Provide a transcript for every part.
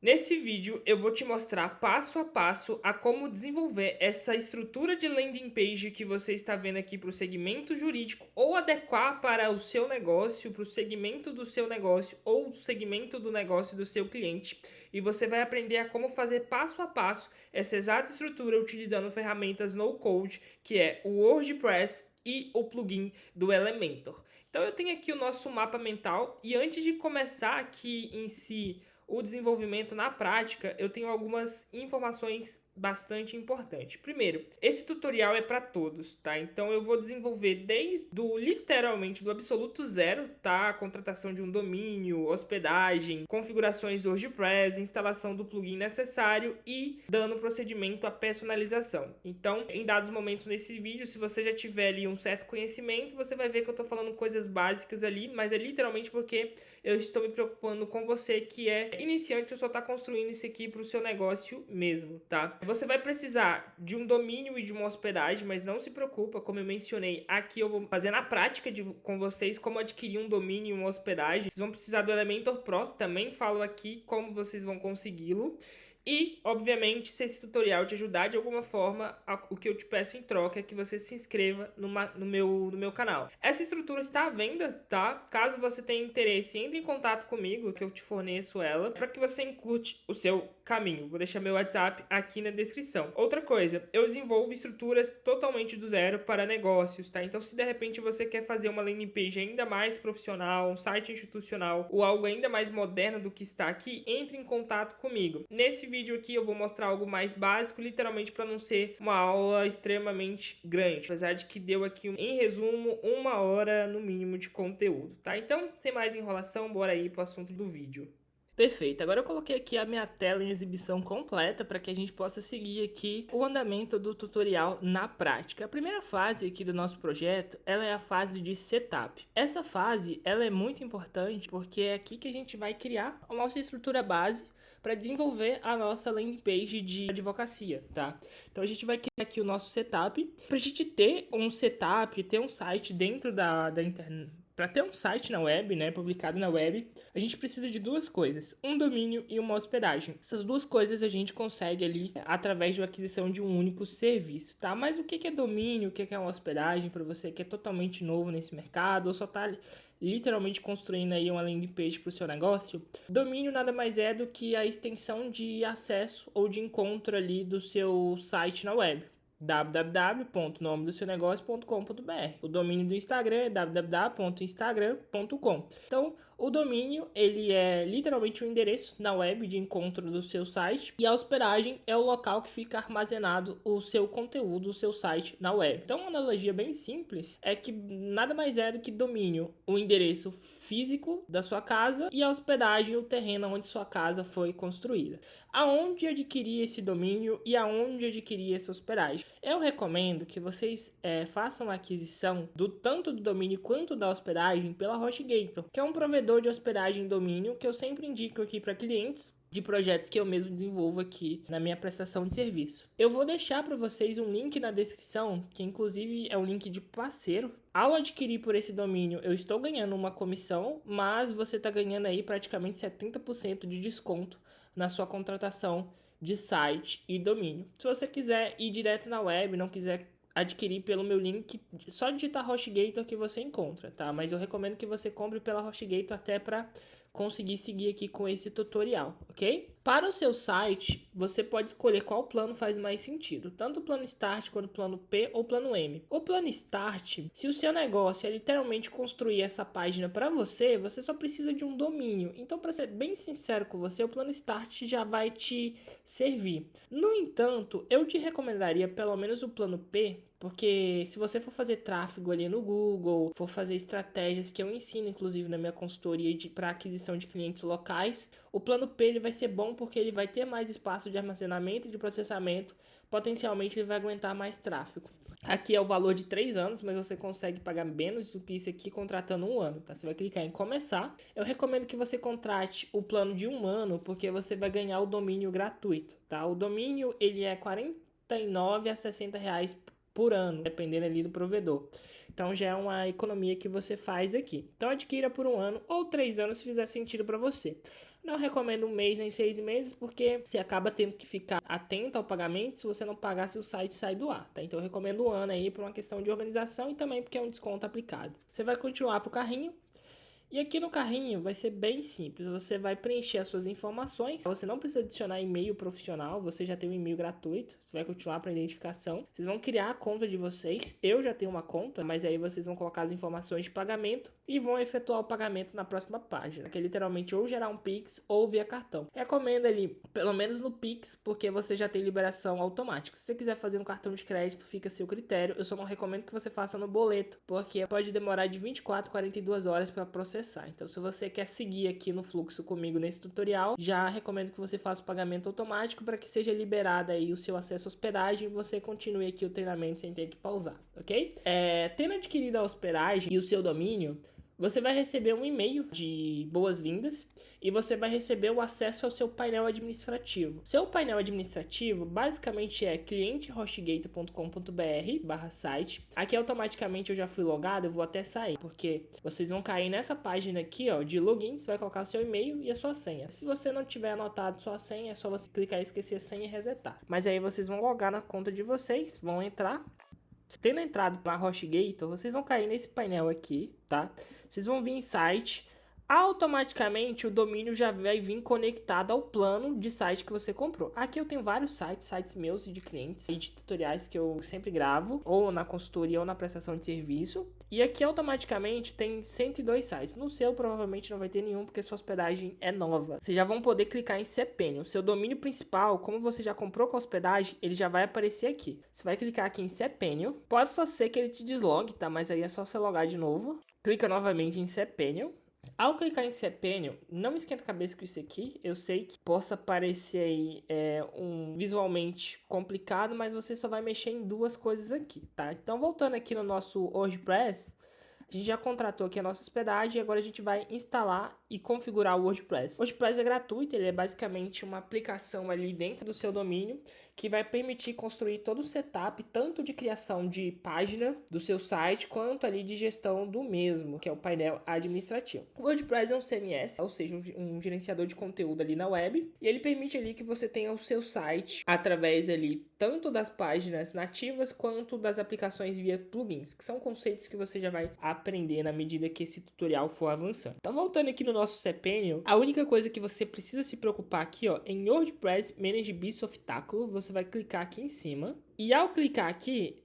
Nesse vídeo eu vou te mostrar passo a passo a como desenvolver essa estrutura de landing page que você está vendo aqui para o segmento jurídico ou adequar para o seu negócio, para o segmento do seu negócio ou o segmento do negócio do seu cliente. E você vai aprender a como fazer passo a passo essa exata estrutura utilizando ferramentas no code, que é o WordPress e o plugin do Elementor. Então eu tenho aqui o nosso mapa mental e antes de começar aqui em si o desenvolvimento na prática, eu tenho algumas informações bastante importantes. Primeiro, esse tutorial é para todos, tá? Então eu vou desenvolver desde literalmente do absoluto zero, tá? A contratação de um domínio, hospedagem, configurações do WordPress, instalação do plugin necessário e dando procedimento à personalização. Então, em dados momentos nesse vídeo, se você já tiver ali um certo conhecimento, você vai ver que eu tô falando coisas básicas ali, mas é literalmente porque eu estou me preocupando com você que é iniciante ou só está construindo isso aqui para o seu negócio mesmo, tá? Você vai precisar de um domínio e de uma hospedagem, mas não se preocupa, como eu mencionei, aqui eu vou fazer na prática com vocês como adquirir um domínio e uma hospedagem. Vocês vão precisar do Elementor Pro, também falo aqui como vocês vão consegui-lo. E, obviamente, se esse tutorial te ajudar de alguma forma, o que eu te peço em troca é que você se inscreva no meu canal. Essa estrutura está à venda, tá? Caso você tenha interesse, entre em contato comigo, que eu te forneço ela, para que você encurte o seu caminho. Vou deixar meu WhatsApp aqui na descrição. Outra coisa, eu desenvolvo estruturas totalmente do zero para negócios, tá? Então, se de repente você quer fazer uma landing page ainda mais profissional, um site institucional ou algo ainda mais moderno do que está aqui, entre em contato comigo. Nesse vídeo aqui eu vou mostrar algo mais básico, literalmente para não ser uma aula extremamente grande, apesar de que deu aqui, em resumo, 1 hora no mínimo de conteúdo, tá? Então, sem mais enrolação, bora aí pro assunto do vídeo. Perfeito, agora eu coloquei aqui a minha tela em exibição completa para que a gente possa seguir aqui o andamento do tutorial na prática. A primeira fase aqui do nosso projeto, ela é a fase de setup. Essa fase, ela é muito importante porque é aqui que a gente vai criar a nossa estrutura base para desenvolver a nossa landing page de advocacia, tá? Então a gente vai criar aqui o nosso setup. Para a gente ter um setup, ter um site dentro da internet, para ter um site na web, né, publicado na web, a gente precisa de duas coisas, um domínio e uma hospedagem. Essas duas coisas a gente consegue ali através da aquisição de um único serviço, tá? Mas o que é domínio, o que é uma hospedagem para você que é totalmente novo nesse mercado ou só tá literalmente construindo aí uma landing page para o seu negócio? Domínio nada mais é do que a extensão de acesso ou de encontro ali do seu site na web. www.nomedoseunegocio.com.br. O domínio do Instagram é www.instagram.com. Então, o domínio, ele é literalmente o endereço na web de encontro do seu site e a hospedagem é o local que fica armazenado o seu conteúdo, o seu site na web. Então, uma analogia bem simples é que nada mais é do que domínio, o endereço físico da sua casa e a hospedagem, o terreno onde sua casa foi construída. Aonde adquirir esse domínio e aonde adquirir essa hospedagem? Eu recomendo que vocês façam a aquisição tanto do domínio quanto da hospedagem pela HostGator, que é um provedor de hospedagem em domínio que eu sempre indico aqui para clientes de projetos que eu mesmo desenvolvo aqui na minha prestação de serviço. Eu vou deixar para vocês um link na descrição, que inclusive é um link de parceiro. Ao adquirir por esse domínio, eu estou ganhando uma comissão, mas você está ganhando aí praticamente 70% de desconto na sua contratação de site e domínio. Se você quiser ir direto na web, não quiser adquirir pelo meu link, só digitar HostGator que você encontra, tá? Mas eu recomendo que você compre pela HostGator até para conseguir seguir aqui com esse tutorial, ok? Para o seu site, você pode escolher qual plano faz mais sentido, tanto o plano Start quanto o plano P ou o plano M. O plano Start, se o seu negócio é literalmente construir essa página para você, você só precisa de um domínio. Então, para ser bem sincero com você, o plano Start já vai te servir. No entanto, eu te recomendaria pelo menos o plano P, porque se você for fazer tráfego ali no Google, for fazer estratégias que eu ensino, inclusive na minha consultoria para aquisição de clientes locais, o plano P ele vai ser bom porque ele vai ter mais espaço de armazenamento e de processamento, potencialmente ele vai aguentar mais tráfego. Aqui é o valor de 3 anos, mas você consegue pagar menos do que isso aqui contratando 1 ano, tá? Você vai clicar em começar. Eu recomendo que você contrate o plano de 1 ano, porque você vai ganhar o domínio gratuito, tá? O domínio ele é R$ 49 a R$ 60 por ano, dependendo ali do provedor. Então já é uma economia que você faz aqui. Então adquira por 1 ano ou 3 anos se fizer sentido para você. Não recomendo um mês nem 6 meses, porque você acaba tendo que ficar atento ao pagamento. Se você não pagar, seu site sai do ar, tá? Então eu recomendo um ano aí por uma questão de organização e também porque é um desconto aplicado. Você vai continuar pro carrinho. E aqui no carrinho vai ser bem simples, você vai preencher as suas informações, você não precisa adicionar e-mail profissional, você já tem um e-mail gratuito, você vai continuar para identificação, vocês vão criar a conta de vocês, eu já tenho uma conta, mas aí vocês vão colocar as informações de pagamento e vão efetuar o pagamento na próxima página, que é literalmente ou gerar um Pix ou via cartão. Recomendo ali, pelo menos no Pix, porque você já tem liberação automática. Se você quiser fazer um cartão de crédito, fica a seu critério, eu só não recomendo que você faça no boleto, porque pode demorar de 24 a 42 horas para processar. Então, se você quer seguir aqui no fluxo comigo nesse tutorial, já recomendo que você faça o pagamento automático para que seja liberado aí o seu acesso à hospedagem e você continue aqui o treinamento sem ter que pausar, ok? Tendo adquirido a hospedagem e o seu domínio, você vai receber um e-mail de boas-vindas e você vai receber o acesso ao seu painel administrativo. Seu painel administrativo basicamente é clientehostgate.com.br/site. Aqui automaticamente eu já fui logado, eu vou até sair, porque vocês vão cair nessa página aqui, ó, de login, você vai colocar o seu e-mail e a sua senha. Se você não tiver anotado sua senha, é só você clicar em esquecer a senha e resetar. Mas aí vocês vão logar na conta de vocês, vão entrar. Tendo entrado para HostGator, vocês vão cair nesse painel aqui, tá? Vocês vão vir em site, automaticamente o domínio já vai vir conectado ao plano de site que você comprou. Aqui eu tenho vários sites meus e de clientes e de tutoriais que eu sempre gravo, ou na consultoria ou na prestação de serviço. E aqui automaticamente tem 102 sites. No seu provavelmente não vai ter nenhum, porque sua hospedagem é nova. Vocês já vão poder clicar em cPanel. O seu domínio principal, como você já comprou com a hospedagem, ele já vai aparecer aqui. Você vai clicar aqui em cPanel. Pode só ser que ele te deslogue, tá? Mas aí é só você logar de novo. Clica novamente em cPanel. Ao clicar em cPanel, não esquenta a cabeça com isso aqui. Eu sei que possa parecer aí visualmente complicado, mas você só vai mexer em duas coisas aqui, tá? Então, voltando aqui no nosso WordPress, a gente já contratou aqui a nossa hospedagem e agora a gente vai instalar e configurar o WordPress. O WordPress é gratuito, ele é basicamente uma aplicação ali dentro do seu domínio que vai permitir construir todo o setup, tanto de criação de página do seu site, quanto ali de gestão do mesmo, que é o painel administrativo. O WordPress é um CMS, ou seja, um gerenciador de conteúdo ali na web, e ele permite ali que você tenha o seu site através ali tanto das páginas nativas quanto das aplicações via plugins, que são conceitos que você já vai aprender na medida que esse tutorial for avançando. Então, voltando aqui no nosso cPanel, a única coisa que você precisa se preocupar aqui, ó, em WordPress Manage Bisoftáculo, você vai clicar aqui em cima, e ao clicar aqui,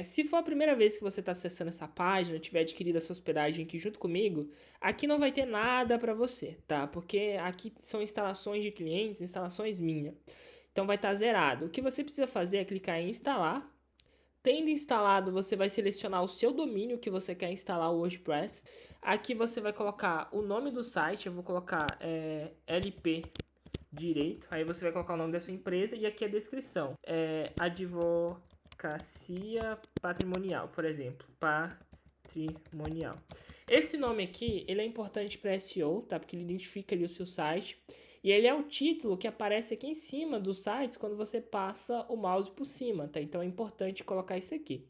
se for a primeira vez que você está acessando essa página, tiver adquirido essa hospedagem aqui junto comigo, aqui não vai ter nada para você, tá? Porque aqui são instalações de clientes, instalações minhas. Então vai estar zerado. O que você precisa fazer é clicar em instalar. Tendo instalado, você vai selecionar o seu domínio que você quer instalar o WordPress. Aqui você vai colocar o nome do site, eu vou colocar LP Direito. Aí você vai colocar o nome da sua empresa e aqui a descrição. Advocacia Patrimonial, por exemplo. Patrimonial. Esse nome aqui, ele é importante para SEO, tá? Porque ele identifica ali o seu site. E ele é o título que aparece aqui em cima dos sites quando você passa o mouse por cima, tá? Então é importante colocar isso aqui.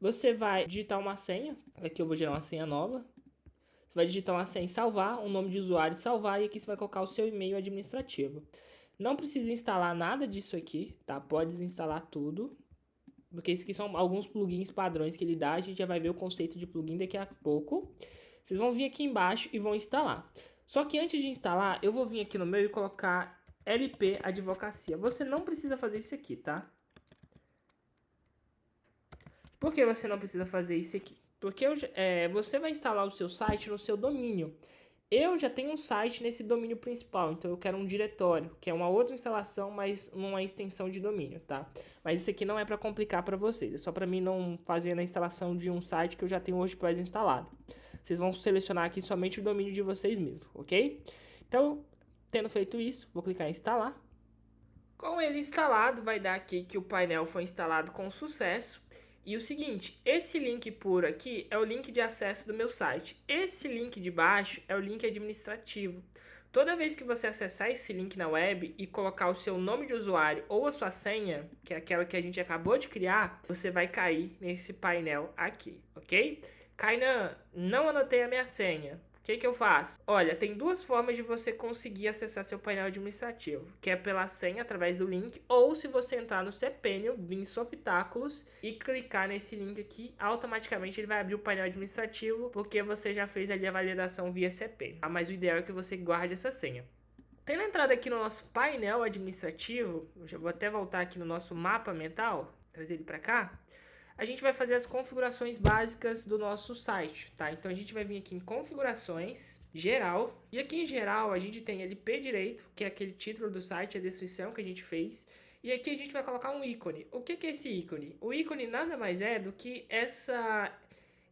Você vai digitar uma senha. Aqui eu vou gerar uma senha nova. Você vai digitar uma senha e salvar, um nome de usuário e salvar. E aqui você vai colocar o seu e-mail administrativo. Não precisa instalar nada disso aqui, tá? Pode desinstalar tudo. Porque isso aqui são alguns plugins padrões que ele dá. A gente já vai ver o conceito de plugin daqui a pouco. Vocês vão vir aqui embaixo e vão instalar. Só que antes de instalar, eu vou vir aqui no meu e colocar LP Advocacia. Você não precisa fazer isso aqui, tá? Por que você não precisa fazer isso aqui? Porque você vai instalar o seu site no seu domínio. Eu já tenho um site nesse domínio principal, então eu quero um diretório, que é uma outra instalação, mas uma extensão de domínio, tá? Mas isso aqui não é para complicar para vocês, é só para mim não fazer a instalação de um site que eu já tenho o WordPress instalado. Vocês vão selecionar aqui somente o domínio de vocês mesmos, ok? Então, tendo feito isso, vou clicar em instalar. Com ele instalado, vai dar aqui que o painel foi instalado com sucesso. E o seguinte, esse link por aqui é o link de acesso do meu site. Esse link de baixo é o link administrativo. Toda vez que você acessar esse link na web e colocar o seu nome de usuário ou a sua senha, que é aquela que a gente acabou de criar, você vai cair nesse painel aqui, ok? Kainan, não anotei a minha senha. que eu faço? Olha, tem duas formas de você conseguir acessar seu painel administrativo, que é pela senha, através do link, ou se você entrar no cPanel, vir em Softáculos e clicar nesse link aqui, automaticamente ele vai abrir o painel administrativo, porque você já fez ali a validação via cPanel, tá? Mas o ideal é que você guarde essa senha. Tendo entrado aqui no nosso painel administrativo, eu já vou até voltar aqui no nosso mapa mental, trazer ele para cá. A gente vai fazer as configurações básicas do nosso site, tá? Então a gente vai vir aqui em configurações, geral, e aqui em geral a gente tem LP direito, que é aquele título do site, a descrição que a gente fez, e aqui a gente vai colocar um ícone. O que é esse ícone? O ícone nada mais é do que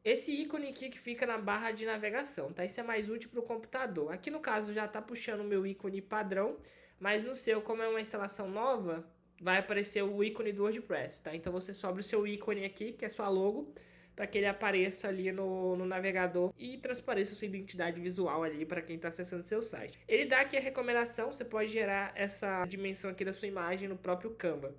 esse ícone aqui que fica na barra de navegação, tá? Isso é mais útil para o computador. Aqui no caso já está puxando o meu ícone padrão, mas no seu, como é uma instalação nova, vai aparecer o ícone do WordPress, tá? Então você sobe o seu ícone aqui, que é sua logo, para que ele apareça ali no navegador e transpareça sua identidade visual ali para quem está acessando seu site. Ele dá aqui a recomendação, você pode gerar essa dimensão aqui da sua imagem no próprio Canva.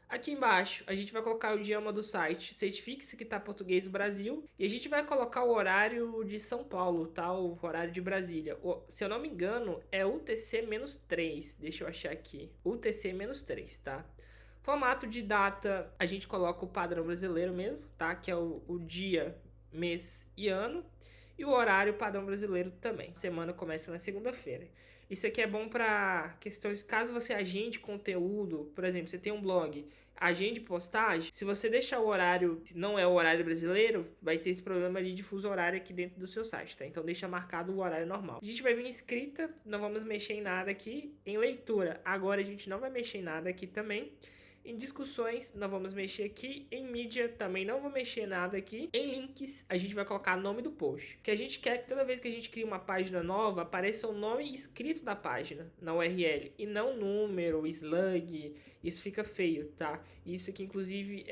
Aqui embaixo a gente vai colocar o idioma do site, certifique-se que está português do Brasil, e a gente vai colocar o horário de São Paulo, tá? O horário de Brasília. Se eu não me engano é UTC-3, deixa eu achar aqui, UTC-3, tá? Formato de data, a gente coloca o padrão brasileiro mesmo, tá? Que é o dia, mês e ano, e o horário padrão brasileiro também. A semana começa na segunda-feira. Isso aqui é bom para questões, caso você agende conteúdo, por exemplo, você tem um blog, agende postagem, se você deixar o horário, não é o horário brasileiro, vai ter esse problema ali de fuso horário aqui dentro do seu site, tá? Então deixa marcado o horário normal. A gente vai vir em escrita, não vamos mexer em nada aqui. Em leitura, agora a gente não vai mexer em nada aqui também. Em discussões, não vamos mexer aqui. Em mídia, também não vou mexer nada aqui. Em links, a gente vai colocar nome do post. Que a gente quer que toda vez que a gente cria uma página nova, apareça o nome escrito da página na URL. E não número, slug. Isso fica feio, tá? Isso aqui, inclusive,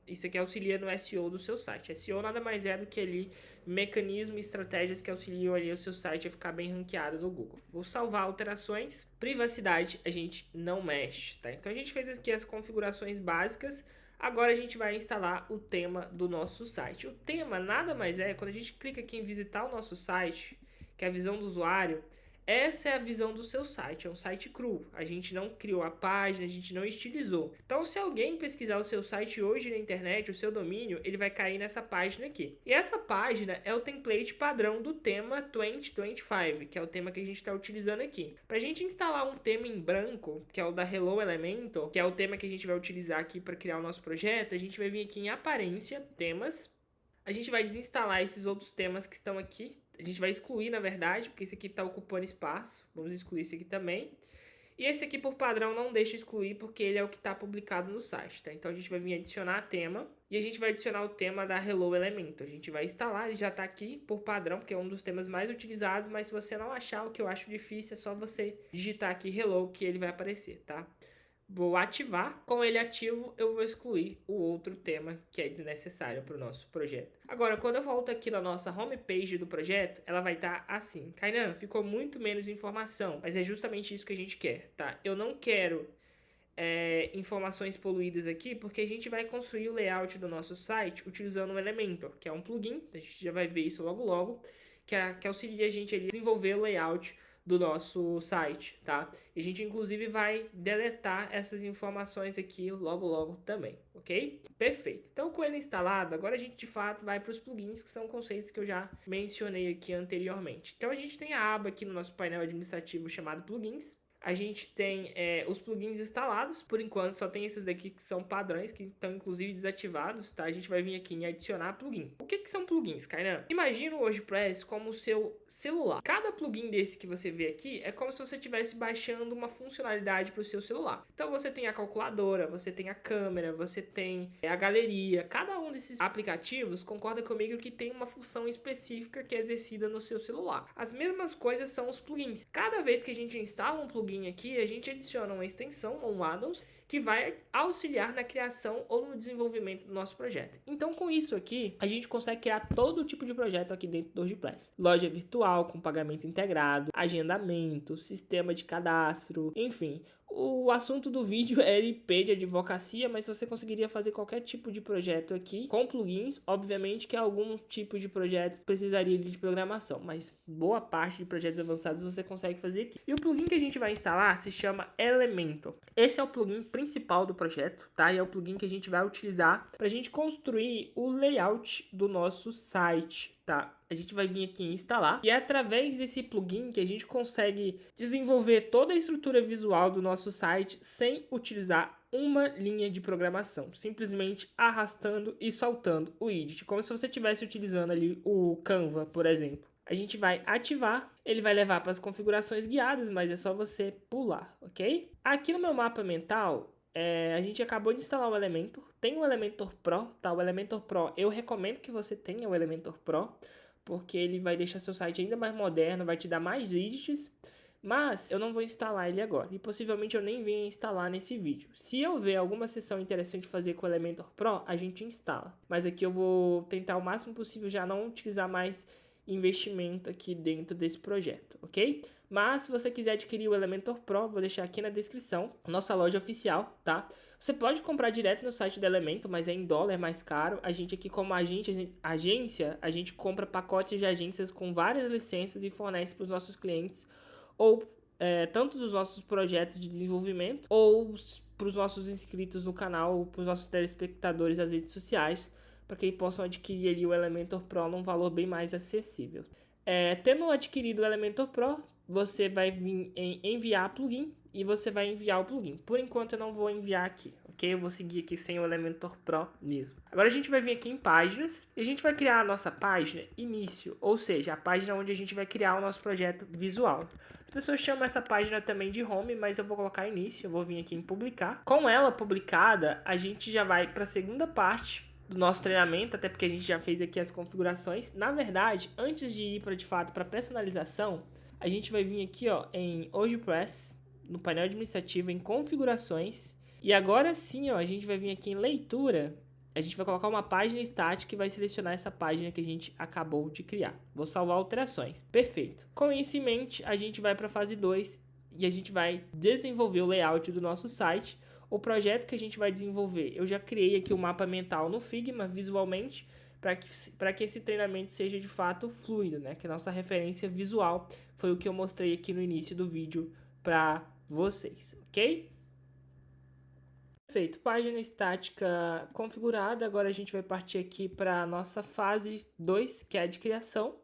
isso aqui auxilia no SEO do seu site. SEO nada mais é do que ali mecanismos e estratégias que auxiliam ali o seu site a ficar bem ranqueado no Google. Vou salvar alterações. Privacidade a gente não mexe, tá? Então a gente fez aqui as configurações básicas. Agora a gente vai instalar o tema do nosso site. O tema nada mais é, quando a gente clica aqui em visitar o nosso site, que é a visão do usuário, essa é a visão do seu site, é um site cru. A gente não criou a página, a gente não estilizou. Então, se alguém pesquisar o seu site hoje na internet, o seu domínio, ele vai cair nessa página aqui. E essa página é o template padrão do tema 2025, que é o tema que a gente está utilizando aqui. Para a gente instalar um tema em branco, que é o da Hello Elementor, que é o tema que a gente vai utilizar aqui para criar o nosso projeto, a gente vai vir aqui em aparência, temas. A gente vai desinstalar esses outros temas que estão aqui. A gente vai excluir, na verdade, porque esse aqui está ocupando espaço. Vamos excluir esse aqui também. E esse aqui, por padrão, não deixa excluir, porque ele é o que está publicado no site, tá? Então, a gente vai vir adicionar tema. E a gente vai adicionar o tema da Hello Elementor. A gente vai instalar, ele já está aqui por padrão, porque é um dos temas mais utilizados. Mas se você não achar, o que eu acho difícil, é só você digitar aqui Hello, que ele vai aparecer, tá? Vou ativar. Com ele ativo, eu vou excluir o outro tema que é desnecessário para o nosso projeto. Agora, quando eu volto aqui na nossa homepage do projeto, ela vai estar assim. Kainan, ficou muito menos informação, mas é justamente isso que a gente quer, tá? Eu não quero informações poluídas aqui, porque a gente vai construir o layout do nosso site utilizando o Elementor, que é um plugin, a gente já vai ver isso logo logo, que auxilia a gente a desenvolver o layout do nosso site, tá? E a gente inclusive vai deletar essas informações aqui logo também, ok? Perfeito. Então com ele instalado, agora a gente de fato vai para os plugins, que são conceitos que eu já mencionei aqui anteriormente. Então a gente tem a aba aqui no nosso painel administrativo chamado plugins. A gente tem os plugins instalados, por enquanto só tem esses daqui que são padrões, que estão inclusive desativados, tá? A gente vai vir aqui em adicionar plugin. O que são plugins, Kainan? Imagina o WordPress como o seu celular. Cada plugin desse que você vê aqui é como se você estivesse baixando uma funcionalidade para o seu celular. Então você tem a calculadora, você tem a câmera, você tem a galeria. Cada um desses aplicativos concorda comigo que tem uma função específica que é exercida no seu celular. As mesmas coisas são os plugins. Cada vez que a gente instala um plugin aqui, a gente adiciona uma extensão ou um addons que vai auxiliar na criação ou no desenvolvimento do nosso projeto. Então, com isso aqui, a gente consegue criar todo tipo de projeto aqui dentro do WordPress. Loja virtual com pagamento integrado, agendamento, sistema de cadastro, enfim. o assunto do vídeo é IP de advocacia, mas você conseguiria fazer qualquer tipo de projeto aqui com plugins. Obviamente que alguns tipos de projetos precisaria de programação, mas boa parte de projetos avançados você consegue fazer aqui. E o plugin que a gente vai instalar se chama Elementor. Esse é o plugin principal do projeto, tá? E é o plugin que a gente vai utilizar para a gente construir o layout do nosso site, tá? A gente vai vir aqui em instalar e é através desse plugin que a gente consegue desenvolver toda a estrutura visual do nosso site sem utilizar uma linha de programação, simplesmente arrastando e soltando o widget, como se você estivesse utilizando ali o Canva, por exemplo. A gente vai ativar, ele vai levar para as configurações guiadas, mas é só você pular, ok? Aqui no meu mapa mental, a gente acabou de instalar o Elementor, tem o Elementor Pro, tá? O Elementor Pro, eu recomendo que você tenha o Elementor Pro, porque ele vai deixar seu site ainda mais moderno, vai te dar mais widgets, mas eu não vou instalar ele agora, e possivelmente eu nem venha instalar nesse vídeo. Se eu ver alguma sessão interessante fazer com o Elementor Pro, a gente instala, mas aqui eu vou tentar o máximo possível já não utilizar mais investimento aqui dentro desse projeto, ok? Mas se você quiser adquirir o Elementor Pro, vou deixar aqui na descrição, nossa loja oficial, tá? Você pode comprar direto no site do Elementor, mas é em dólar, é mais caro. A gente aqui como agência, a gente compra pacotes de agências com várias licenças e fornece para os nossos clientes, ou tanto dos nossos projetos de desenvolvimento, ou para os nossos inscritos no canal, ou para os nossos telespectadores das redes sociais, para que eles possam adquirir ali o Elementor Pro num valor bem mais acessível. Tendo adquirido o Elementor Pro, você vai vir em enviar plugin e você vai enviar o plugin. Por enquanto eu não vou enviar aqui, ok? Eu vou seguir aqui sem o Elementor Pro mesmo. Agora a gente vai vir aqui em páginas e a gente vai criar a nossa página início, ou seja, a página onde a gente vai criar o nosso projeto visual. As pessoas chamam essa página também de home, mas eu vou colocar início, eu vou vir aqui em publicar. Com ela publicada, a gente já vai para a segunda parte do nosso treinamento, até porque a gente já fez aqui as configurações. Na verdade, antes de ir de fato para personalização, a gente vai vir aqui ó, em WordPress, no painel administrativo, em configurações. E agora sim, ó, a gente vai vir aqui em leitura. A gente vai colocar uma página estática e vai selecionar essa página que a gente acabou de criar. Vou salvar alterações. Perfeito. Com isso em mente, a gente vai para a fase 2 e a gente vai desenvolver o layout do nosso site. O projeto que a gente vai desenvolver, eu já criei aqui o mapa mental no Figma visualmente, para que esse treinamento seja de fato fluido, né? Que a nossa referência visual foi o que eu mostrei aqui no início do vídeo para vocês, ok? Perfeito, página estática configurada, agora a gente vai partir aqui para a nossa fase 2, que é a de criação.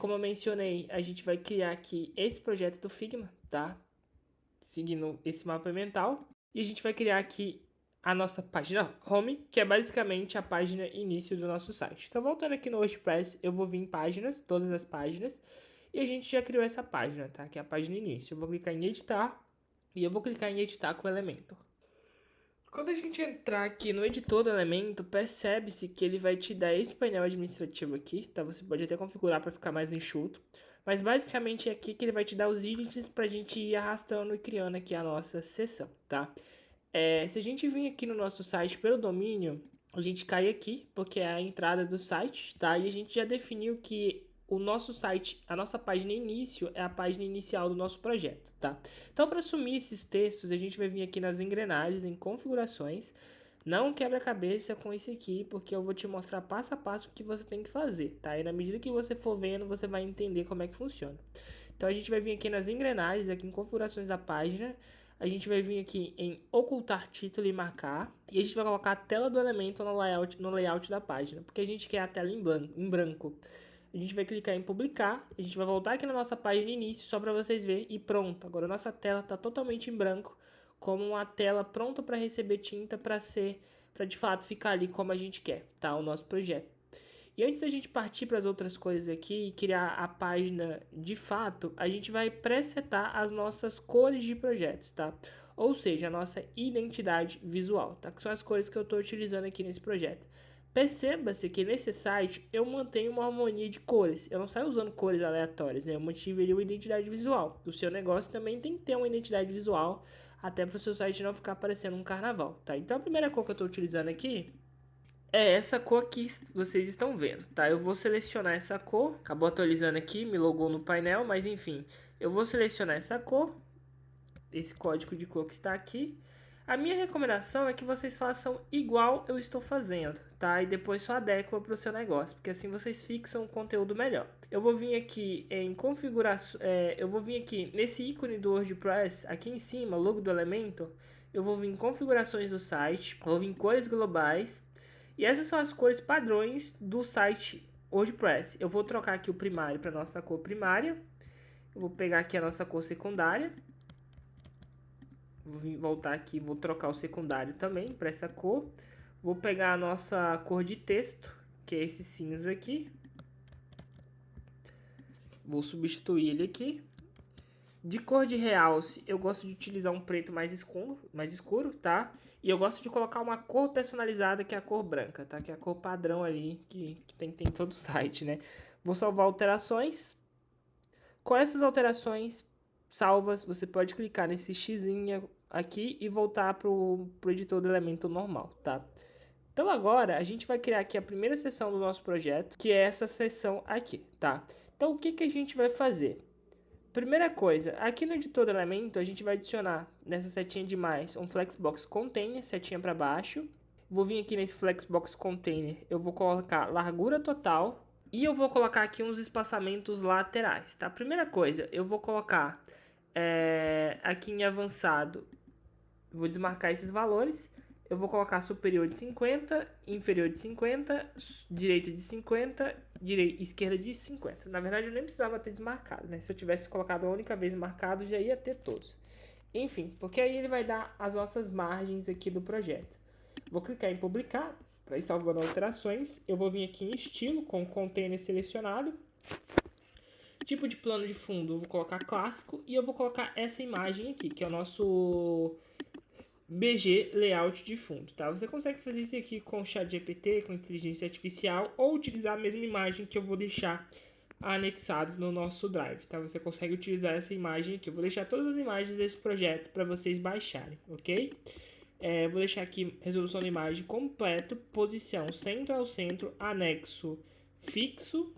Como eu mencionei, a gente vai criar aqui esse projeto do Figma, tá? Seguindo esse mapa mental. E a gente vai criar aqui a nossa página home, que é basicamente a página início do nosso site. Então, voltando aqui no WordPress, eu vou vir em páginas, todas as páginas, e a gente já criou essa página, tá? Que é a página início. Eu vou clicar em editar, e eu vou clicar em editar com o Elementor. Quando a gente entrar aqui no editor do Elementor, percebe-se que ele vai te dar esse painel administrativo aqui, tá? Você pode até configurar para ficar mais enxuto. Mas basicamente é aqui que ele vai te dar os widgets para a gente ir arrastando e criando aqui a nossa seção, tá? Se a gente vir aqui no nosso site pelo domínio, a gente cai aqui, porque é a entrada do site, tá? E a gente já definiu que o nosso site, a nossa página início é a página inicial do nosso projeto, tá? Então, para assumir esses textos, a gente vai vir aqui nas engrenagens, em configurações. Não quebra a cabeça com isso aqui, porque eu vou te mostrar passo a passo o que você tem que fazer, tá? E na medida que você for vendo, você vai entender como é que funciona. Então, a gente vai vir aqui nas engrenagens, aqui em configurações da página. A gente vai vir aqui em ocultar título e marcar. E a gente vai colocar a tela do elemento no layout da página, porque a gente quer a tela em branco. A gente vai clicar em publicar. A gente vai voltar aqui na nossa página início, só para vocês verem. E pronto, agora a nossa tela está totalmente em branco, como uma tela pronta para receber tinta para de fato ficar ali como a gente quer, tá? O nosso projeto. E antes da gente partir para as outras coisas aqui e criar a página de fato, a gente vai presetar as nossas cores de projetos, tá? Ou seja, a nossa identidade visual, tá? Que são as cores que eu estou utilizando aqui nesse projeto. Perceba-se que nesse site eu mantenho uma harmonia de cores. Eu não saio usando cores aleatórias, né? Eu mantive ali uma identidade visual. O seu negócio também tem que ter uma identidade visual, até para o seu site não ficar parecendo um carnaval, tá? Então a primeira cor que eu estou utilizando aqui é essa cor que vocês estão vendo, tá? Eu vou selecionar essa cor. Acabou atualizando aqui, me logou no painel, mas enfim. Eu vou selecionar essa cor. esse código de cor que está aqui. A minha recomendação é que vocês façam igual eu estou fazendo, tá? E depois só adequa para o seu negócio, porque assim vocês fixam o conteúdo melhor. Eu vou vir aqui em configuração, eu vou vir aqui nesse ícone do WordPress, aqui em cima, logo do Elementor, eu vou vir em configurações do site, vou vir em cores globais, e essas são as cores padrões do site WordPress. Eu vou trocar aqui o primário para nossa cor primária, eu vou pegar aqui a nossa cor secundária. Vou voltar aqui, vou trocar o secundário também para essa cor. Vou pegar a nossa cor de texto, que é esse cinza aqui. Vou substituir ele aqui. De cor de realce, eu gosto de utilizar um preto mais escuro, tá? E eu gosto de colocar uma cor personalizada, que é a cor branca, tá? Que é a cor padrão ali, que tem em todo o site, né? Vou salvar alterações. Com essas alterações salvas, você pode clicar nesse xizinho aqui e voltar pro editor do Elementor normal, tá? Então agora a gente vai criar aqui a primeira seção do nosso projeto, que é essa seção aqui, tá? Então o que que a gente vai fazer? Primeira coisa, aqui no editor do Elementor a gente vai adicionar nessa setinha de mais um Flexbox Container, setinha para baixo. Vou vir aqui nesse Flexbox Container, eu vou colocar largura total. E eu vou colocar aqui uns espaçamentos laterais, tá? Primeira coisa, eu vou colocar aqui em avançado, vou desmarcar esses valores. Eu vou colocar superior de 50, inferior de 50, direita de 50, esquerda de 50. Na verdade, eu nem precisava ter desmarcado, né? Se eu tivesse colocado a única vez marcado, já ia ter todos. Enfim, porque aí ele vai dar as nossas margens aqui do projeto. Vou clicar em publicar para ir salvando alterações. Eu vou vir aqui em estilo com o container selecionado. Tipo de plano de fundo, eu vou colocar clássico e eu vou colocar essa imagem aqui, que é o nosso BG layout de fundo, tá? Você consegue fazer isso aqui com o ChatGPT, com inteligência artificial, ou utilizar a mesma imagem que eu vou deixar anexado no nosso Drive, tá? Você consegue utilizar essa imagem aqui. Eu vou deixar todas as imagens desse projeto para vocês baixarem, ok? Vou deixar aqui resolução da imagem completo, posição centro ao centro, anexo fixo,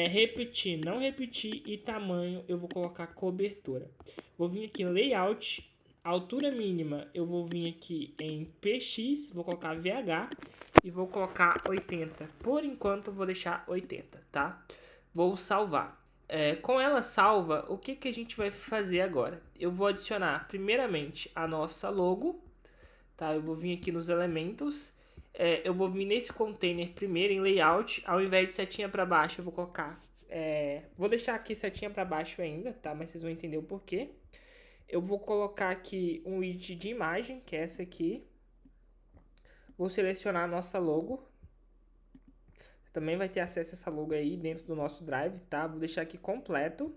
repetir, não repetir e tamanho eu vou colocar cobertura. Vou vir aqui em layout, altura mínima eu vou vir aqui em PX, vou colocar VH e vou colocar 80. Por enquanto eu vou deixar 80, tá? Vou salvar. Com ela salva, o que a gente vai fazer agora? Eu vou adicionar primeiramente a nossa logo. Tá, eu vou vir aqui nos elementos, eu vou vir nesse container primeiro em layout, ao invés de setinha para baixo eu vou colocar, vou deixar aqui setinha para baixo ainda, tá, mas vocês vão entender o porquê. Eu vou colocar aqui um widget de imagem, que é essa aqui, vou selecionar a nossa logo, também vai ter acesso a essa logo aí dentro do nosso Drive, tá, vou deixar aqui completo.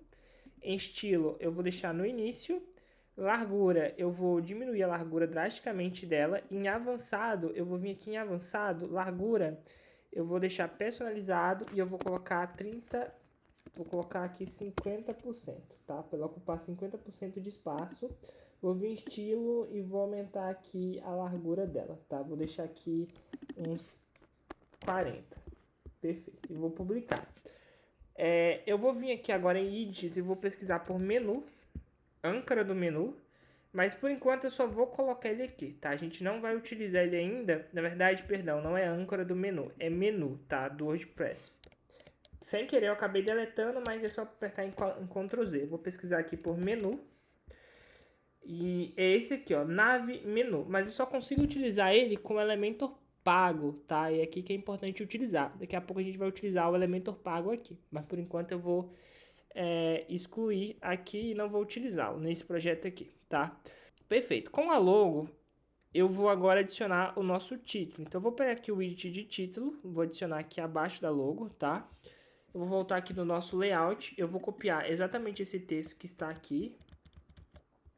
Em estilo eu vou deixar no início. Largura, eu vou diminuir a largura drasticamente dela. Em avançado, eu vou vir aqui em avançado, largura, eu vou deixar personalizado e eu vou colocar 30, vou colocar aqui 50%, tá? Para ela ocupar 50% de espaço. Vou vir em estilo e vou aumentar aqui a largura dela, tá? Vou deixar aqui uns 40. Perfeito. E vou publicar. Eu vou vir aqui agora em widgets e vou pesquisar por menu. Âncora do menu, mas por enquanto eu só vou colocar ele aqui, tá? A gente não vai utilizar ele ainda, na verdade, perdão, não é âncora do menu, é menu, tá? Do WordPress. Sem querer eu acabei deletando, mas é só apertar em Ctrl Z. Vou pesquisar aqui por menu. E é esse aqui, ó, nave menu, mas eu só consigo utilizar ele com o Elementor pago, tá? E é aqui que é importante utilizar. Daqui a pouco a gente vai utilizar o Elementor pago aqui, mas por enquanto eu vou excluir aqui e não vou utilizá-lo nesse projeto aqui, tá? Perfeito. Com a logo, eu vou agora adicionar o nosso título. Então, eu vou pegar aqui o widget de título, vou adicionar aqui abaixo da logo, tá? Eu vou voltar aqui no nosso layout, eu vou copiar exatamente esse texto que está aqui.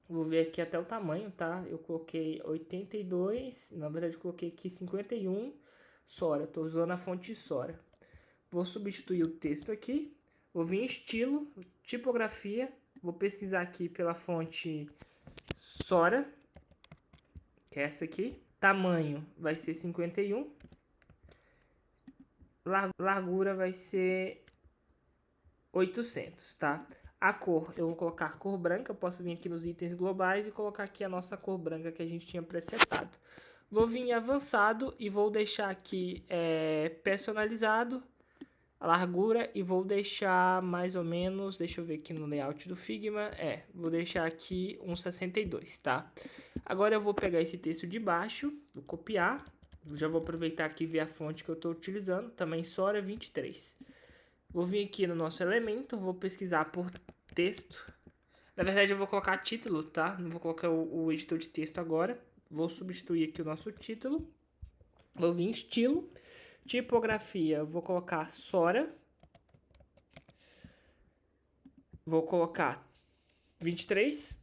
Vou ver aqui até o tamanho, tá? Eu coloquei 82, na verdade eu coloquei aqui 51 Sora, estou usando a fonte Sora. Vou substituir o texto aqui. Vou vir em estilo, tipografia, vou pesquisar aqui pela fonte Sora, que é essa aqui. Tamanho vai ser 51. Largura vai ser 800, tá? A cor, eu vou colocar cor branca, eu posso vir aqui nos itens globais e colocar aqui a nossa cor branca que a gente tinha presetado. Vou vir em avançado e vou deixar aqui personalizado, a largura, e vou deixar mais ou menos, deixa eu ver aqui no layout do Figma, vou deixar aqui um 62, tá? Agora eu vou pegar esse texto de baixo, vou copiar, já vou aproveitar aqui e ver a fonte que eu estou utilizando, também Sora 23. Vou vir aqui no nosso elemento, vou pesquisar por texto. Na verdade eu vou colocar título, tá? Não vou colocar o editor de texto agora. Vou substituir aqui o nosso título. Vou vir em estilo. Tipografia, vou colocar Sora. Vou colocar 23.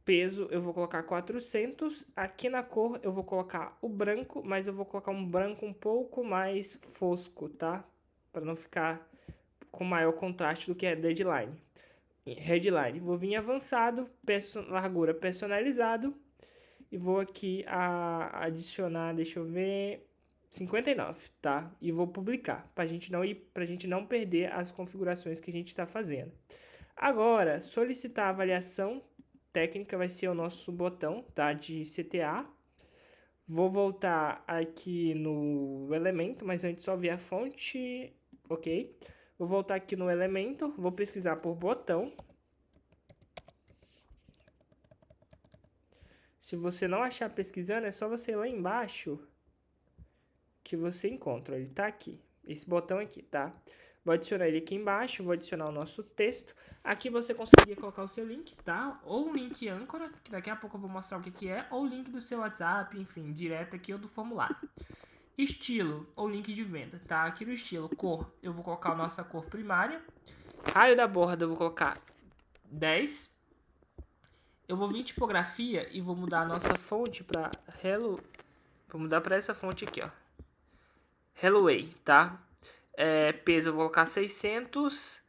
Peso eu vou colocar 400. Aqui na cor eu vou colocar o branco, mas eu vou colocar um branco um pouco mais fosco, tá? Para não ficar com maior contraste do que é Headline. Vou vir em avançado, largura personalizado. E vou aqui adicionar, deixa eu ver, 59, tá? E vou publicar, pra gente não perder as configurações que a gente está fazendo. Agora, solicitar avaliação técnica vai ser o nosso botão, tá? De CTA. Vou voltar aqui no elemento, mas antes só ver a fonte, ok? Vou voltar aqui no elemento, vou pesquisar por botão. Se você não achar pesquisando, é só você ir lá embaixo que você encontra. Ele tá aqui, esse botão aqui, tá? Vou adicionar ele aqui embaixo, vou adicionar o nosso texto. Aqui você conseguiria colocar o seu link, tá? Ou um link âncora, que daqui a pouco eu vou mostrar o que é, ou o link do seu WhatsApp, enfim, direto aqui ou do formulário. Estilo, ou link de venda, tá? Aqui no estilo, cor, eu vou colocar a nossa cor primária. Raio da borda, eu vou colocar 10. Eu vou vir em tipografia e vou mudar a nossa fonte para Hello. Vou mudar para essa fonte aqui, ó. Helloway, tá? Peso eu vou colocar 600.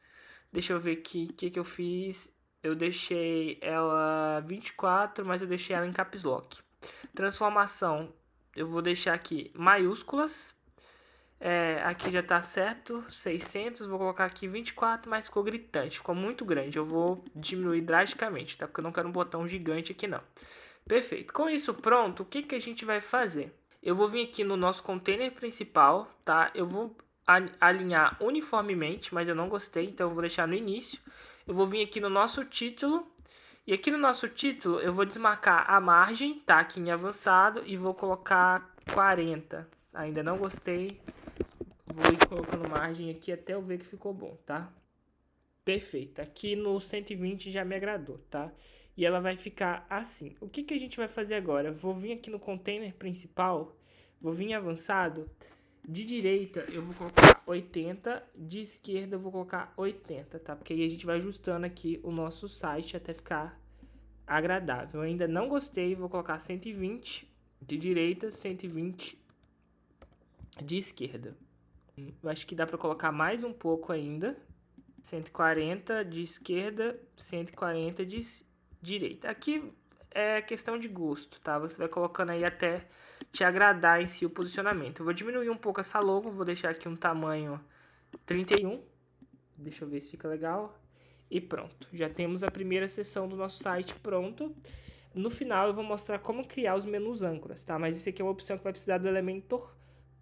Deixa eu ver aqui o que eu fiz. Eu deixei ela 24, mas eu deixei ela em caps lock. Transformação, eu vou deixar aqui maiúsculas. Aqui já tá certo, 600, vou colocar aqui 24, mas ficou gritante, ficou muito grande. Eu vou diminuir drasticamente, tá? Porque eu não quero um botão gigante aqui não. Perfeito. Com isso pronto, o que a gente vai fazer? Eu vou vir aqui no nosso container principal, tá? Eu vou alinhar uniformemente, mas eu não gostei, então eu vou deixar no início. Eu vou vir aqui no nosso título, e aqui no nosso título eu vou desmarcar a margem, tá? Aqui em avançado, e vou colocar 40. Ainda não gostei. Vou ir colocando margem aqui até eu ver que ficou bom, tá? Perfeito. Aqui no 120 já me agradou, tá? E ela vai ficar assim. O que a gente vai fazer agora? Vou vir aqui no container principal, vou vir em avançado. De direita eu vou colocar 80, de esquerda eu vou colocar 80, tá? Porque aí a gente vai ajustando aqui o nosso site até ficar agradável. Eu ainda não gostei, vou colocar 120 de direita, 120 de esquerda. Eu acho que dá para colocar mais um pouco ainda. 140 de esquerda, 140 de direita. Aqui é questão de gosto, tá? Você vai colocando aí até te agradar em si o posicionamento. Eu vou diminuir um pouco essa logo, vou deixar aqui um tamanho 31. Deixa eu ver se fica legal. E pronto, já temos a primeira seção do nosso site pronto. No final eu vou mostrar como criar os menus âncoras, tá? Mas isso aqui é uma opção que vai precisar do Elementor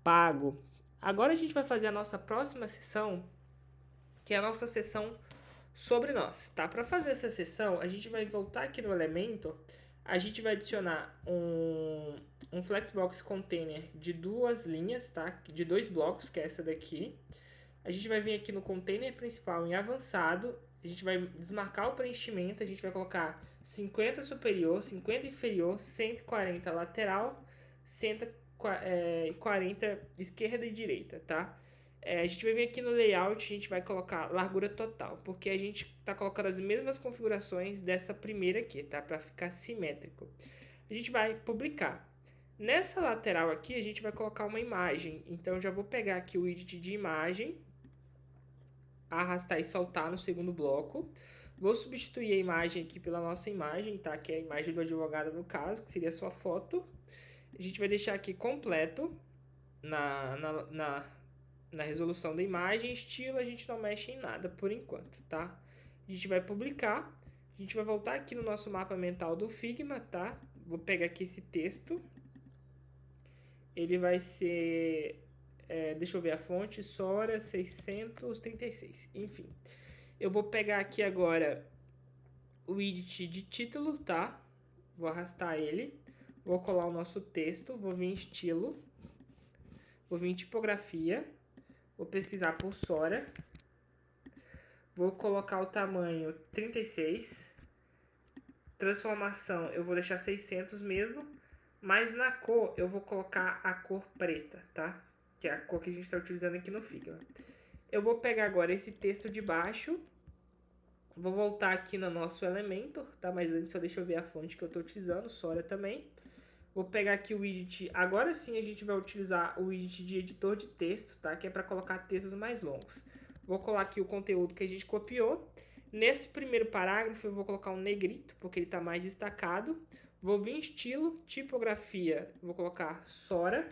pago. Agora a gente vai fazer a nossa próxima seção, que é a nossa seção sobre nós, tá? Para fazer essa seção, a gente vai voltar aqui no Elementor, a gente vai adicionar um Flexbox Container de 2 linhas, tá? De 2 blocos, que é essa daqui. A gente vai vir aqui no container principal em avançado, a gente vai desmarcar o preenchimento, a gente vai colocar 50 superior, 50 inferior, 140 lateral, 140 esquerda e direita, tá? A gente vai vir aqui no layout, a gente vai colocar largura total, porque a gente está colocando as mesmas configurações dessa primeira aqui, tá? Para ficar simétrico. A gente vai publicar. Nessa lateral aqui, a gente vai colocar uma imagem. Então, eu já vou pegar aqui o widget de imagem, arrastar e soltar no segundo bloco. Vou substituir a imagem aqui pela nossa imagem, tá? Que é a imagem do advogado no caso, que seria a sua foto. A gente vai deixar aqui completo na resolução da imagem. Estilo a gente não mexe em nada por enquanto, tá? A gente vai publicar. A gente vai voltar aqui no nosso mapa mental do Figma, tá? Vou pegar aqui esse texto. Ele vai ser... deixa eu ver a fonte. Sora 636. Enfim. Eu vou pegar aqui agora o widget de título, tá? Vou arrastar ele. Vou colar o nosso texto. Vou vir em estilo. Vou vir em tipografia. Vou pesquisar por Sora. Vou colocar o tamanho 36. Transformação eu vou deixar 600 mesmo. Mas na cor eu vou colocar a cor preta, tá? Que é a cor que a gente está utilizando aqui no Figma. Eu vou pegar agora esse texto de baixo. Vou voltar aqui no nosso Elementor, tá? Mas antes só deixa eu ver a fonte que eu estou utilizando, Sora também. Vou pegar aqui o widget. Agora sim a gente vai utilizar o widget de editor de texto, tá? Que é para colocar textos mais longos. Vou colar aqui o conteúdo que a gente copiou. Nesse primeiro parágrafo eu vou colocar um negrito, porque ele está mais destacado. Vou vir em estilo, tipografia, vou colocar Sora.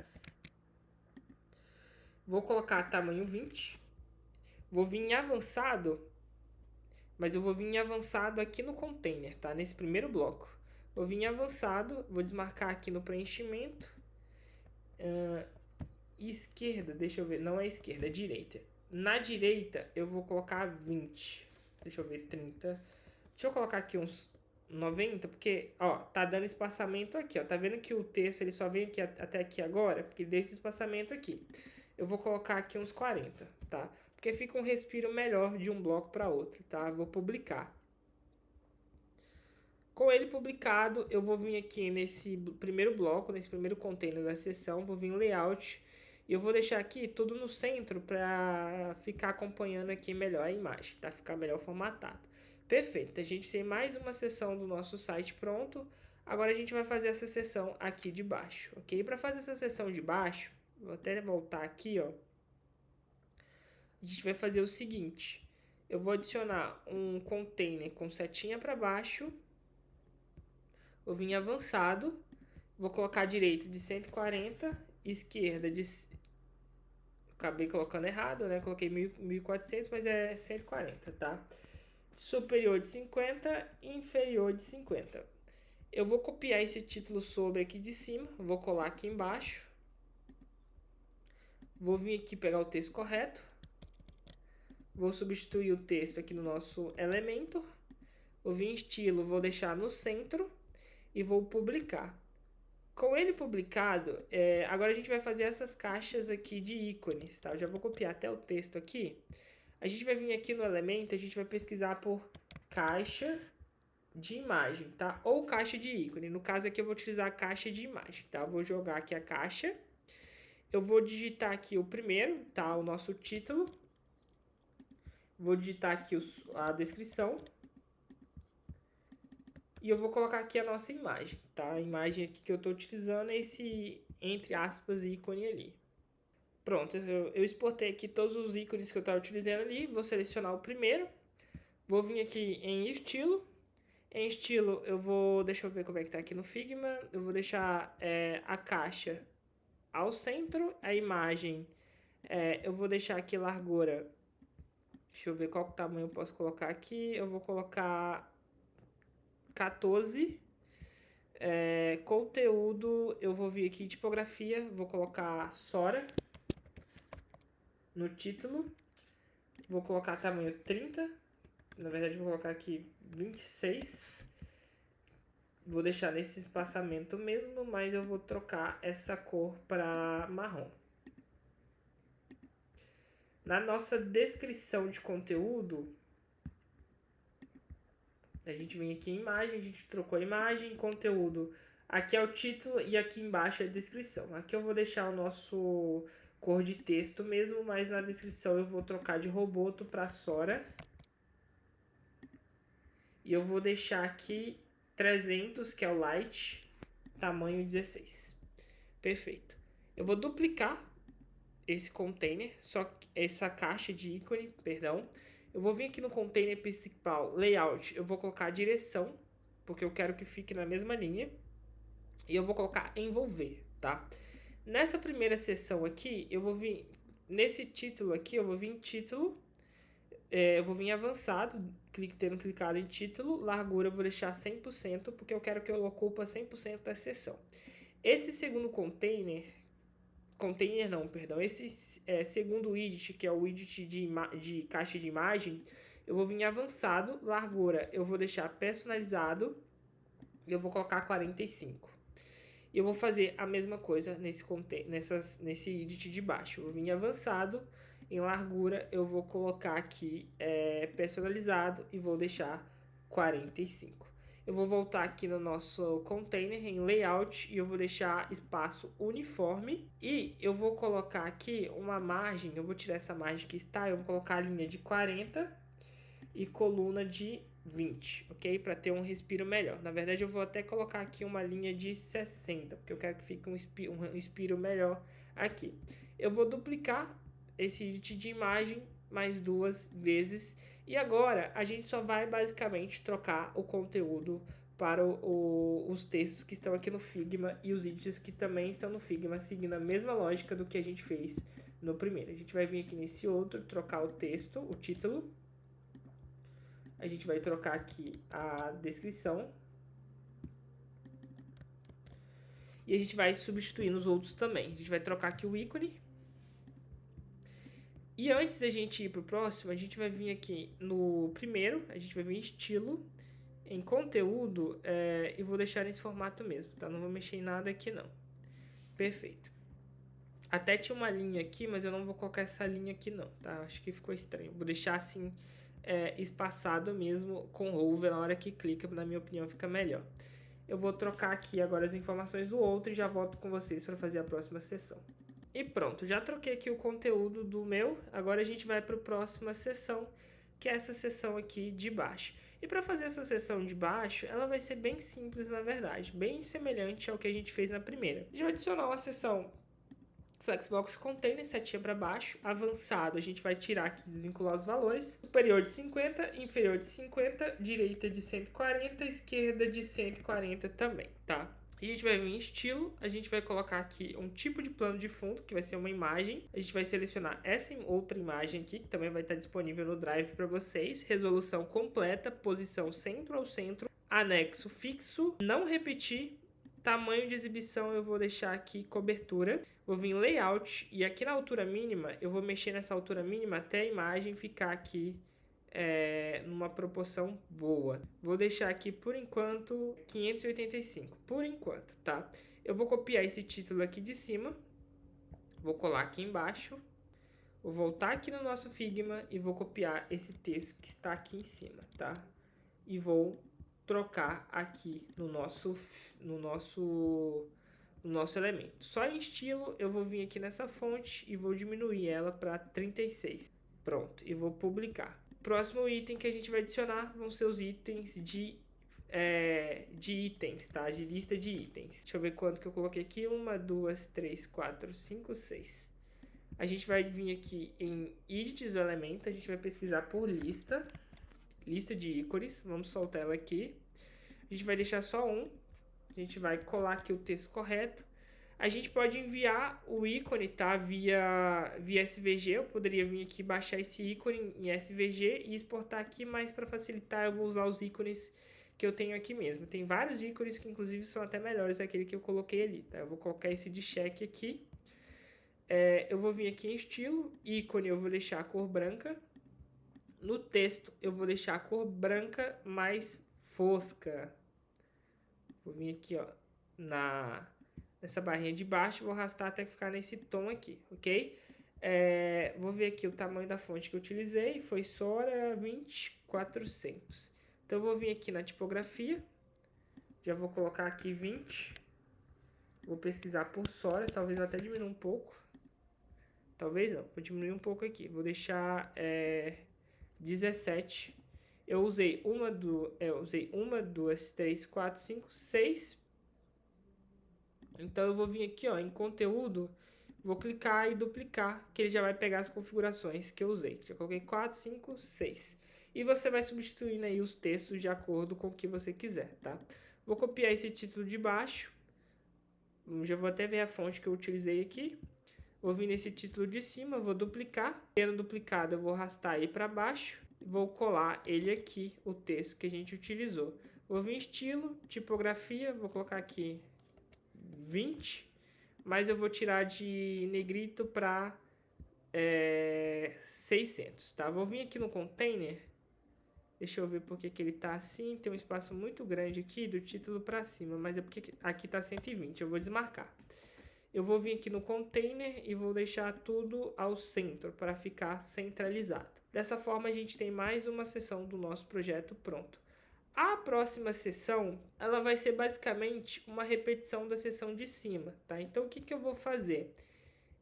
Vou colocar tamanho 20. Vou vir em avançado, mas eu vou vir em avançado aqui no container, tá? Nesse primeiro bloco. Vou vir em avançado, vou desmarcar aqui no preenchimento. Esquerda, deixa eu ver, não é esquerda, é direita. Na direita eu vou colocar 20. Deixa eu ver, 30. Deixa eu colocar aqui uns 90, porque, ó, tá dando espaçamento aqui, ó. Tá vendo que o texto ele só vem aqui até aqui agora? Porque desse espaçamento aqui. Eu vou colocar aqui uns 40, tá? Porque fica um respiro melhor de um bloco para outro, tá? Vou publicar. Com ele publicado, eu vou vir aqui nesse primeiro bloco, nesse primeiro container da seção, vou vir em layout e eu vou deixar aqui tudo no centro para ficar acompanhando aqui melhor a imagem, tá? Ficar melhor formatado. Perfeito, a gente tem mais uma seção do nosso site pronto. Agora a gente vai fazer essa seção aqui de baixo, ok? Para fazer essa seção de baixo, vou até voltar aqui, ó. A gente vai fazer o seguinte. Eu vou adicionar um container com setinha para baixo. Vou vir em avançado. Vou colocar a direita de 140. Esquerda de... Acabei colocando errado, né? Coloquei 1400, mas é 140, tá? Superior de 50, inferior de 50. Eu vou copiar esse título sobre aqui de cima. Vou colar aqui embaixo. Vou vir aqui pegar o texto correto. Vou substituir o texto aqui no nosso Elementor. Vou vir em estilo, vou deixar no centro e vou publicar. Com ele publicado, agora a gente vai fazer essas caixas aqui de ícones, tá? Eu já vou copiar até o texto aqui. A gente vai vir aqui no Elementor, a gente vai pesquisar por caixa de imagem, tá? Ou caixa de ícone. No caso aqui eu vou utilizar a caixa de imagem, tá? Vou jogar aqui a caixa. Eu vou digitar aqui o primeiro, tá? O nosso título. Vou digitar aqui a descrição. E eu vou colocar aqui a nossa imagem, tá? A imagem aqui que eu estou utilizando é esse, entre aspas, ícone ali. Pronto, eu exportei aqui todos os ícones que eu estava utilizando ali. Vou selecionar o primeiro. Vou vir aqui em estilo. Em estilo, eu vou... Deixa eu ver como é que tá aqui no Figma. Eu vou deixar a caixa ao centro. A imagem, eu vou deixar aqui largura. Deixa eu ver qual tamanho eu posso colocar aqui. Eu vou colocar 14. Conteúdo, eu vou vir aqui em tipografia. Vou colocar Sora no título. Vou colocar tamanho 30. Na verdade, vou colocar aqui 26. Vou deixar nesse espaçamento mesmo, mas eu vou trocar essa cor para marrom. Na nossa descrição de conteúdo, a gente vem aqui em imagem, a gente trocou a imagem, conteúdo. Aqui é o título e aqui embaixo é a descrição. Aqui eu vou deixar o nosso cor de texto mesmo, mas na descrição eu vou trocar de Roboto para Sora. E eu vou deixar aqui 300, que é o light, tamanho 16. Perfeito. Eu vou duplicar esse container, só que essa caixa de ícone, perdão. Eu vou vir aqui no container principal, layout, eu vou colocar a direção, porque eu quero que fique na mesma linha. E eu vou colocar envolver, tá? Nessa primeira seção aqui, eu vou vir, nesse título aqui, eu vou vir em título, eu vou vir em avançado, tendo clicado em título. Largura eu vou deixar 100%, porque eu quero que ele ocupa 100% da seção. Esse segundo esse segundo widget, que é o widget de caixa de imagem, eu vou vir em avançado. Largura eu vou deixar personalizado, e eu vou colocar 45. E eu vou fazer a mesma coisa nesse widget de baixo. Eu vou vir em avançado, em largura eu vou colocar aqui personalizado e vou deixar 45. Eu vou voltar aqui no nosso container em layout e eu vou deixar espaço uniforme. E eu vou colocar aqui uma margem, eu vou tirar essa margem que está, eu vou colocar a linha de 40 e coluna de 20, ok? Para ter um respiro melhor. Na verdade, eu vou até colocar aqui uma linha de 60, porque eu quero que fique um respiro melhor aqui. Eu vou duplicar esse edit de imagem mais 2 vezes. E agora, a gente só vai basicamente trocar o conteúdo para os textos que estão aqui no Figma e os edits que também estão no Figma, seguindo a mesma lógica do que a gente fez no primeiro. A gente vai vir aqui nesse outro, trocar o texto, o título. A gente vai trocar aqui a descrição. E a gente vai substituir nos outros também. A gente vai trocar aqui o ícone. E antes da gente ir para o próximo, a gente vai vir aqui no primeiro. A gente vai vir em estilo, em conteúdo, e vou deixar nesse formato mesmo, tá? Não vou mexer em nada aqui não. Perfeito. Até tinha uma linha aqui, mas eu não vou colocar essa linha aqui não, tá? Acho que ficou estranho. Vou deixar assim... espaçado mesmo com hover, na hora que clica, na minha opinião, fica melhor. Eu vou trocar aqui agora as informações do outro e já volto com vocês para fazer a próxima sessão. E pronto, já troquei aqui o conteúdo do meu, agora a gente vai para a próxima sessão, que é essa sessão aqui de baixo. E para fazer essa sessão de baixo, ela vai ser bem simples na verdade, bem semelhante ao que a gente fez na primeira. A gente vai adicionar uma sessão Flexbox Container, setinha para baixo. Avançado, a gente vai tirar aqui, desvincular os valores. Superior de 50, inferior de 50, direita de 140, esquerda de 140 também, tá? E a gente vai vir em estilo, a gente vai colocar aqui um tipo de plano de fundo, que vai ser uma imagem. A gente vai selecionar essa outra imagem aqui, que também vai estar disponível no Drive para vocês. Resolução completa, posição centro ao centro, anexo fixo, não repetir. Tamanho de exibição eu vou deixar aqui cobertura, vou vir em layout e aqui na altura mínima eu vou mexer nessa altura mínima até a imagem ficar aqui numa proporção boa. Vou deixar aqui por enquanto 585, por enquanto, tá? Eu vou copiar esse título aqui de cima, vou colar aqui embaixo, vou voltar aqui no nosso Figma e vou copiar esse texto que está aqui em cima, tá? E vou trocar aqui no nosso elemento. Só em estilo eu vou vir aqui nessa fonte e vou diminuir ela para 36. Pronto, e vou publicar. Próximo item que a gente vai adicionar vão ser os itens de itens, tá? De lista de itens. Deixa eu ver quanto que eu coloquei aqui. 1, 2, 3, 4, 5, 6. A gente vai vir aqui em edits do elemento, a gente vai pesquisar por lista de ícones, vamos soltar ela aqui. A gente vai deixar só um, a gente vai colar aqui o texto correto. A gente pode enviar o ícone, tá? Via SVG, eu poderia vir aqui baixar esse ícone em SVG e exportar aqui, mas para facilitar eu vou usar os ícones que eu tenho aqui mesmo. Tem vários ícones que inclusive são até melhores daquele que eu coloquei ali, tá? Eu vou colocar esse de check aqui. Eu vou vir aqui em estilo, ícone eu vou deixar a cor branca. No texto, eu vou deixar a cor branca mais fosca. Vou vir aqui, ó, nessa barrinha de baixo, vou arrastar até ficar nesse tom aqui, ok? Vou ver aqui o tamanho da fonte que eu utilizei, foi Sora 2400. Então, eu vou vir aqui na tipografia, já vou colocar aqui 20. Vou pesquisar por Sora, talvez eu até diminua um pouco. Talvez não, vou diminuir um pouco aqui. Vou deixar 17. Eu usei uma, 2, 3, 4, 5, 6. Então eu vou vir aqui, ó, em conteúdo, vou clicar e duplicar, que ele já vai pegar as configurações que eu usei. Já coloquei 4, 5, 6. E você vai substituindo aí os textos de acordo com o que você quiser, tá? Vou copiar esse título de baixo. Já vou até ver a fonte que eu utilizei aqui. Vou vir nesse título de cima, vou duplicar. Tendo duplicado, eu vou arrastar aí para baixo. Vou colar ele aqui, o texto que a gente utilizou. Vou vir em estilo, tipografia, vou colocar aqui 20, mas eu vou tirar de negrito para 600, tá? Vou vir aqui no container, deixa eu ver porque que ele tá assim, tem um espaço muito grande aqui do título para cima, mas é porque aqui tá 120, eu vou desmarcar. Eu vou vir aqui no container e vou deixar tudo ao centro para ficar centralizado. Dessa forma a gente tem mais uma seção do nosso projeto pronto. A próxima seção, ela vai ser basicamente uma repetição da seção de cima, tá? Então o que eu vou fazer?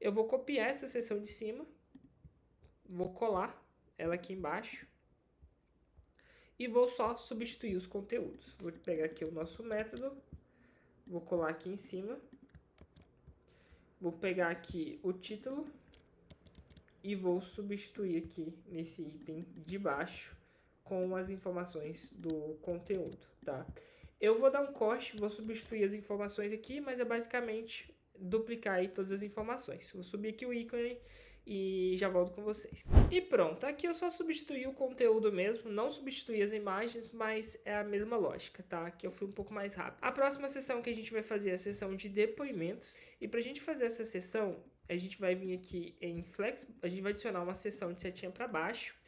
Eu vou copiar essa seção de cima, vou colar ela aqui embaixo e vou só substituir os conteúdos. Vou pegar aqui o nosso método, vou colar aqui em cima, vou pegar aqui o título e vou substituir aqui nesse item de baixo com as informações do conteúdo, tá? Eu vou dar um corte, vou substituir as informações aqui, mas é basicamente duplicar aí todas as informações. Vou subir aqui o ícone e já volto com vocês. E pronto, aqui eu só substituí o conteúdo mesmo, não substituí as imagens, mas é a mesma lógica, tá? Aqui eu fui um pouco mais rápido. A próxima sessão que a gente vai fazer é a sessão de depoimentos, e pra gente fazer essa sessão, a gente vai vir aqui em Flex, a gente vai adicionar uma seção de setinha para baixo.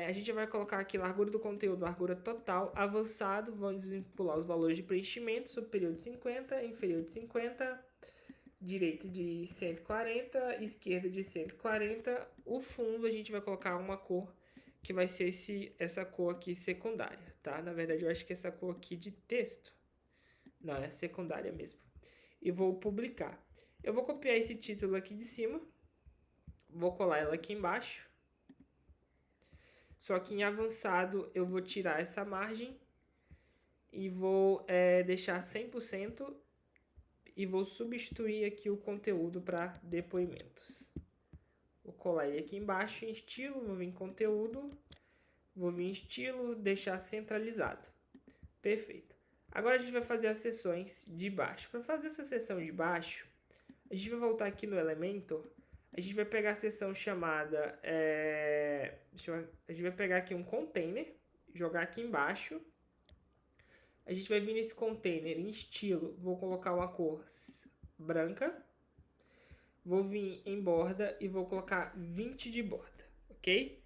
A gente vai colocar aqui largura do conteúdo, largura total, avançado, vamos desvincular os valores de preenchimento, superior de 50, inferior de 50, direita de 140, esquerda de 140. O fundo a gente vai colocar uma cor que vai ser essa cor aqui secundária, tá? Na verdade eu acho que essa cor aqui de texto, não, é secundária mesmo. E vou publicar. Eu vou copiar esse título aqui de cima, vou colar ela aqui embaixo. Só que em avançado eu vou tirar essa margem e vou deixar 100% e vou substituir aqui o conteúdo para depoimentos. Vou colar ele aqui embaixo em estilo, vou vir em conteúdo, vou vir em estilo, deixar centralizado. Perfeito. Agora a gente vai fazer as seções de baixo. Para fazer essa seção de baixo, a gente vai voltar aqui no Elementor. A gente vai pegar a seção chamada, a gente vai pegar aqui um container, jogar aqui embaixo. A gente vai vir nesse container em estilo, vou colocar uma cor branca. Vou vir em borda e vou colocar 20 de borda, ok?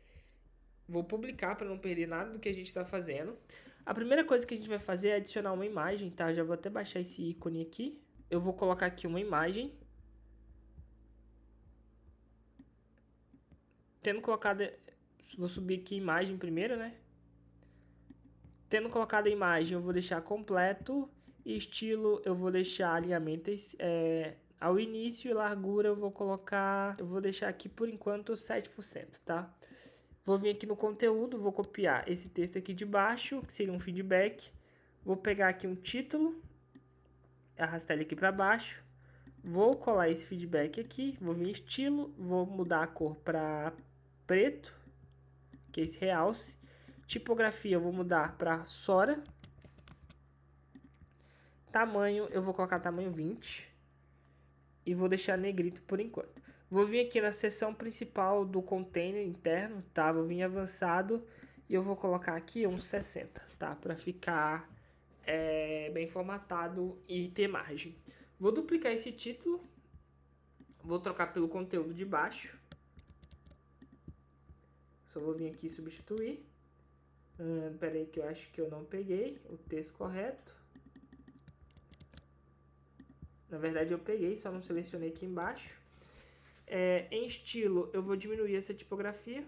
Vou publicar para não perder nada do que a gente está fazendo. A primeira coisa que a gente vai fazer é adicionar uma imagem, tá? Já vou até baixar esse ícone aqui. Eu vou colocar aqui uma imagem. Tendo colocado, vou subir aqui a imagem primeiro, né? Tendo colocado a imagem, eu vou deixar completo. E estilo, eu vou deixar alinhamento ao início e largura eu vou deixar aqui por enquanto 7%, tá? Vou vir aqui no conteúdo, vou copiar esse texto aqui de baixo, que seria um feedback. Vou pegar aqui um título, arrastar ele aqui para baixo. Vou colar esse feedback aqui, vou vir em estilo, vou mudar a cor para preto, que é esse realce. Tipografia eu vou mudar para Sora. Tamanho eu vou colocar tamanho 20 e vou deixar negrito por enquanto. Vou vir aqui na seção principal do container interno, tá? Vou vir em avançado e eu vou colocar aqui uns 60, tá? Para ficar bem formatado e ter margem. Vou duplicar esse título, vou trocar pelo conteúdo de baixo. Só vou vir aqui substituir. Espera aí que eu acho que eu não peguei o texto correto. Na verdade eu peguei, só não selecionei aqui embaixo. Em estilo eu vou diminuir essa tipografia.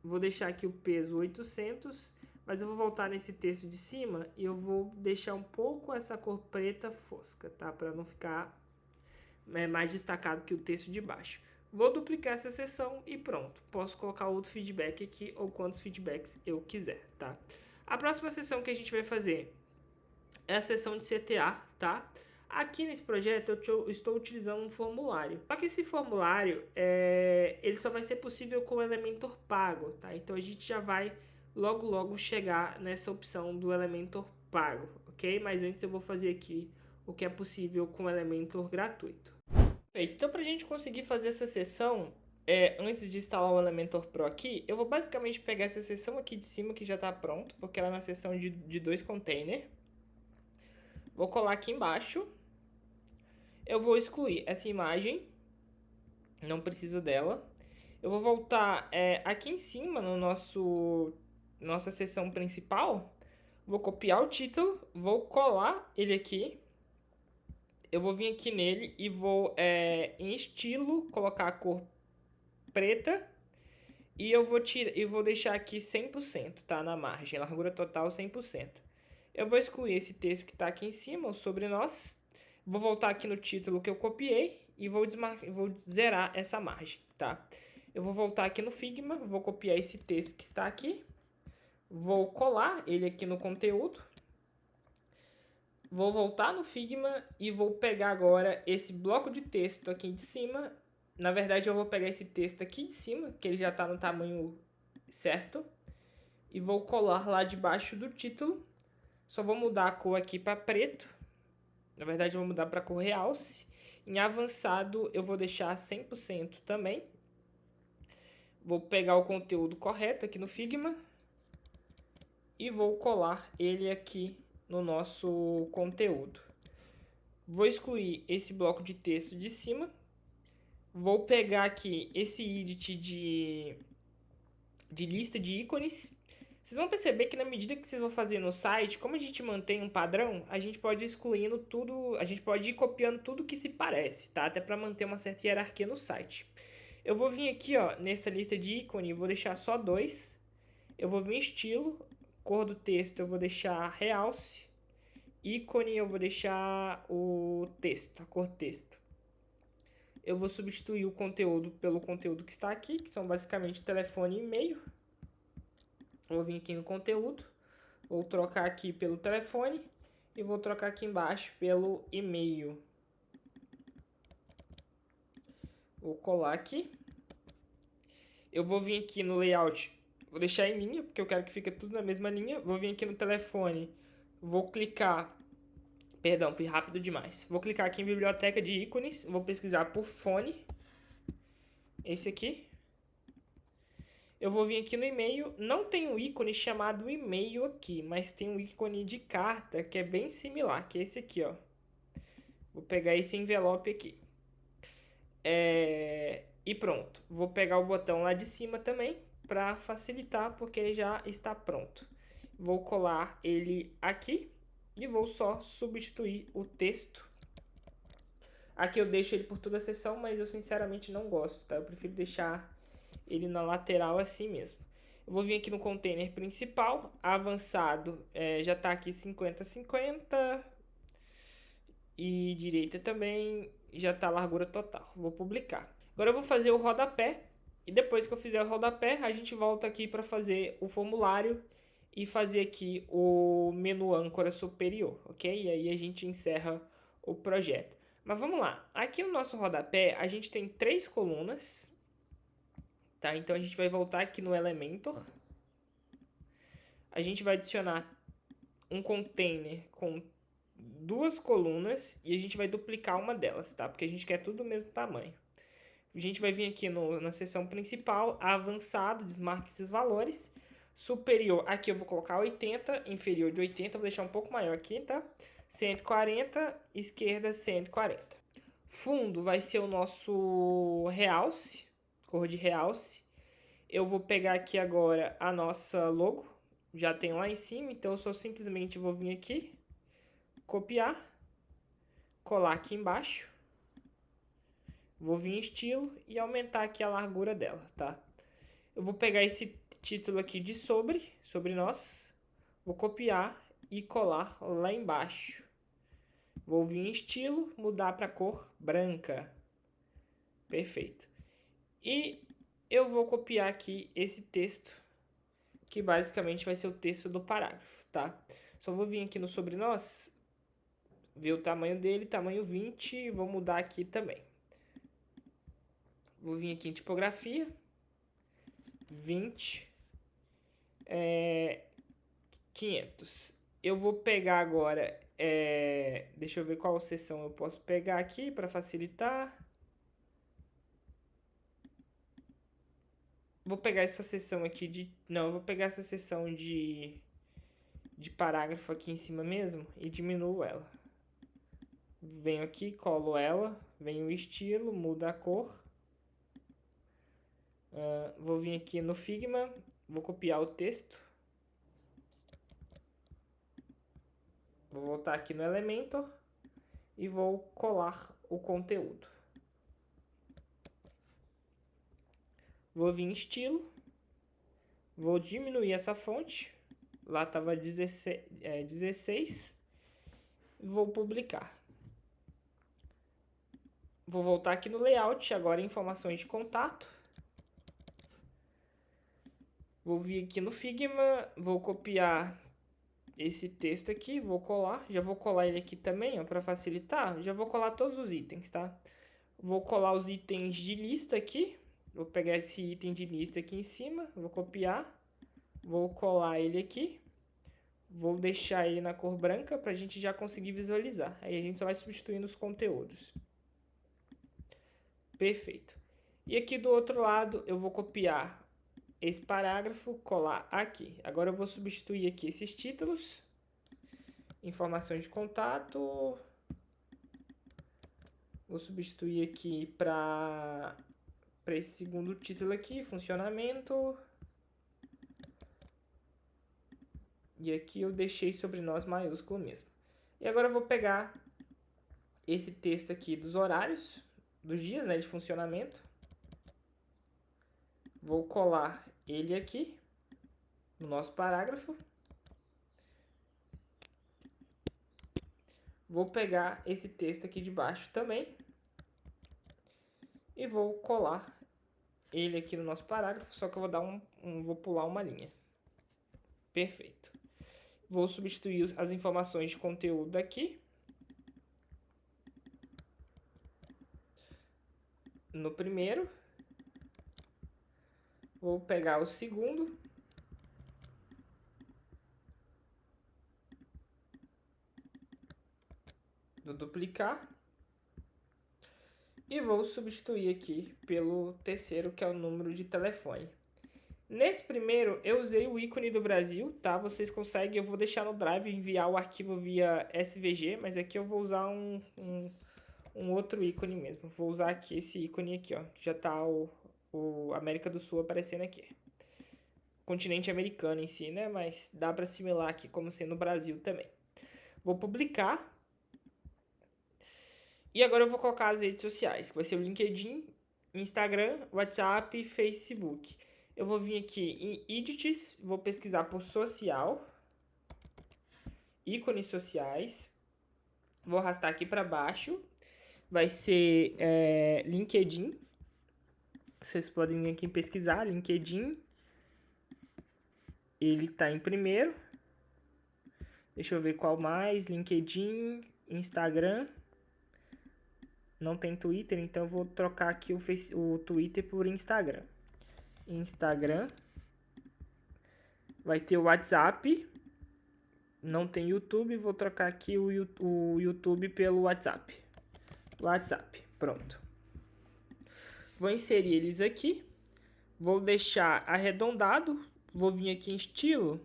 Vou deixar aqui o peso 800. Mas eu vou voltar nesse texto de cima e eu vou deixar um pouco essa cor preta fosca, tá? Para não ficar mais destacado que o texto de baixo. Vou duplicar essa seção e pronto. Posso colocar outro feedback aqui ou quantos feedbacks eu quiser, tá? A próxima seção que a gente vai fazer é a seção de CTA, tá? Aqui nesse projeto eu estou utilizando um formulário. Só que esse formulário, ele só vai ser possível com o Elementor pago, tá? Então a gente já vai logo chegar nessa opção do Elementor pago, ok? Mas antes eu vou fazer aqui o que é possível com o Elementor gratuito. Então, para a gente conseguir fazer essa seção, Antes de instalar o Elementor Pro aqui, eu vou basicamente pegar essa seção aqui de cima que já está pronto, porque ela é uma seção de 2 containers. Vou colar aqui embaixo. Eu vou excluir essa imagem, não preciso dela. Eu vou voltar aqui em cima no nossa seção principal. Vou copiar o título, vou colar ele aqui. Eu vou vir aqui nele e vou em estilo colocar a cor preta. E eu vou deixar aqui 100%, tá? Na margem, largura total 100%. Eu vou excluir esse texto que está aqui em cima, o sobre nós. Vou voltar aqui no título que eu copiei e vou zerar essa margem, tá? Eu vou voltar aqui no Figma, vou copiar esse texto que está aqui. Vou colar ele aqui no conteúdo. Vou voltar no Figma e vou pegar agora esse bloco de texto aqui de cima. Na verdade, eu vou pegar esse texto aqui de cima, que ele já está no tamanho certo. E vou colar lá debaixo do título. Só vou mudar a cor aqui para preto. Na verdade, eu vou mudar para cor realce. Em avançado, eu vou deixar 100% também. Vou pegar o conteúdo correto aqui no Figma. E vou colar ele aqui no nosso conteúdo. Vou excluir esse bloco de texto de cima. Vou pegar aqui esse edit de lista de ícones. Vocês vão perceber que na medida que vocês vão fazer no site, como a gente mantém um padrão, a gente pode ir excluindo tudo, a gente pode ir copiando tudo que se parece, tá? Até para manter uma certa hierarquia no site. Eu vou vir aqui, ó, nessa lista de ícone, vou deixar só 2. Eu vou vir em estilo, cor do texto eu vou deixar realce, ícone eu vou deixar o texto, a cor texto. Eu vou substituir o conteúdo pelo conteúdo que está aqui, que são basicamente telefone e e-mail. Vou vir aqui no conteúdo, vou trocar aqui pelo telefone e vou trocar aqui embaixo pelo e-mail. Vou colar aqui. Eu vou vir aqui no layout, vou deixar em linha, porque eu quero que fique tudo na mesma linha. Vou vir aqui no telefone, vou clicar... Perdão, fui rápido demais. Vou clicar aqui em biblioteca de ícones, vou pesquisar por fone. Esse aqui. Eu vou vir aqui no e-mail, não tem um ícone chamado e-mail aqui, mas tem um ícone de carta que é bem similar, que é esse aqui, ó. Vou pegar esse envelope aqui. E pronto. Vou pegar o botão lá de cima também, para facilitar, porque ele já está pronto. Vou colar ele aqui e vou só substituir o texto. Aqui eu deixo ele por toda a seção, mas eu sinceramente não gosto, tá? Eu prefiro deixar ele na lateral assim mesmo. Eu vou vir aqui no container principal, avançado, já está aqui 50-50 e direita também, já está a largura total. Vou publicar. Agora eu vou fazer o rodapé e depois que eu fizer o rodapé, a gente volta aqui para fazer o formulário e fazer aqui o menu âncora superior, ok? E aí a gente encerra o projeto. Mas vamos lá, aqui no nosso rodapé a gente tem 3 colunas, tá? Então a gente vai voltar aqui no Elementor. A gente vai adicionar um container com 2 colunas e a gente vai duplicar uma delas, tá? Porque a gente quer tudo do mesmo tamanho. A gente vai vir aqui na seção principal, avançado, desmarque esses valores. Superior, aqui eu vou colocar 80, inferior de 80, vou deixar um pouco maior aqui, tá? 140, esquerda 140. Fundo vai ser o nosso realce, cor de realce. Eu vou pegar aqui agora a nossa logo, já tem lá em cima, então eu só simplesmente vou vir aqui, copiar, colar aqui embaixo. Vou vir em estilo e aumentar aqui a largura dela, tá? Eu vou pegar esse título aqui de sobre nós, vou copiar e colar lá embaixo. Vou vir em estilo, mudar para cor branca. Perfeito. E eu vou copiar aqui esse texto, que basicamente vai ser o texto do parágrafo, tá? Só vou vir aqui no sobre nós, ver o tamanho dele, tamanho 20, e vou mudar aqui também. Vou vir aqui em tipografia, 20, 500. Eu vou pegar agora, deixa eu ver qual seção eu posso pegar aqui para facilitar. Vou pegar essa seção aqui de... Não, eu vou pegar essa seção de parágrafo aqui em cima mesmo e diminuo ela. Venho aqui, colo ela, venho o estilo, muda a cor. Vou vir aqui no Figma, vou copiar o texto. Vou voltar aqui no Elementor e vou colar o conteúdo. Vou vir em estilo, vou diminuir essa fonte, lá estava 16, vou publicar. Vou voltar aqui no layout, agora em informações de contato. Vou vir aqui no Figma, vou copiar esse texto aqui, vou colar. Já vou colar ele aqui também, para facilitar. Já vou colar todos os itens, tá? Vou colar os itens de lista aqui. Vou pegar esse item de lista aqui em cima, vou copiar. Vou colar ele aqui. Vou deixar ele na cor branca para a gente já conseguir visualizar. Aí a gente só vai substituindo os conteúdos. Perfeito. E aqui do outro lado eu vou copiar esse parágrafo, colar aqui. Agora eu vou substituir aqui esses títulos. Informações de contato. Vou substituir aqui para esse segundo título aqui, funcionamento. E aqui eu deixei sobre nós maiúsculo mesmo. E agora eu vou pegar esse texto aqui dos horários, dos dias, né, de funcionamento. Vou colar ele aqui no nosso parágrafo. Vou pegar esse texto aqui de baixo também. E vou colar ele aqui no nosso parágrafo, só que eu vou dar vou pular uma linha. Perfeito. Vou substituir as informações de conteúdo aqui. No primeiro. Vou pegar o segundo. Vou duplicar. E vou substituir aqui pelo terceiro, que é o número de telefone. Nesse primeiro, eu usei o ícone do Brasil, tá? Vocês conseguem, eu vou deixar no Drive e enviar o arquivo via SVG, mas aqui eu vou usar um outro ícone mesmo. Vou usar aqui esse ícone aqui, ó. Já tá o América do Sul aparecendo aqui. Continente americano em si, né? Mas dá para assimilar aqui como sendo o Brasil também. Vou publicar. E agora eu vou colocar as redes sociais, que vai ser o LinkedIn, Instagram, WhatsApp, Facebook. Eu vou vir aqui em Edits, vou pesquisar por social, ícones sociais. Vou arrastar aqui para baixo. Vai ser LinkedIn. Vocês podem vir aqui pesquisar, LinkedIn. Ele está em primeiro. Deixa eu ver qual mais. LinkedIn, Instagram. Não tem Twitter, então eu vou trocar aqui o Twitter por Instagram. Instagram. Vai ter o WhatsApp. Não tem YouTube, vou trocar aqui o YouTube pelo WhatsApp. WhatsApp, pronto. Vou inserir eles aqui. Vou deixar arredondado. Vou vir aqui em estilo.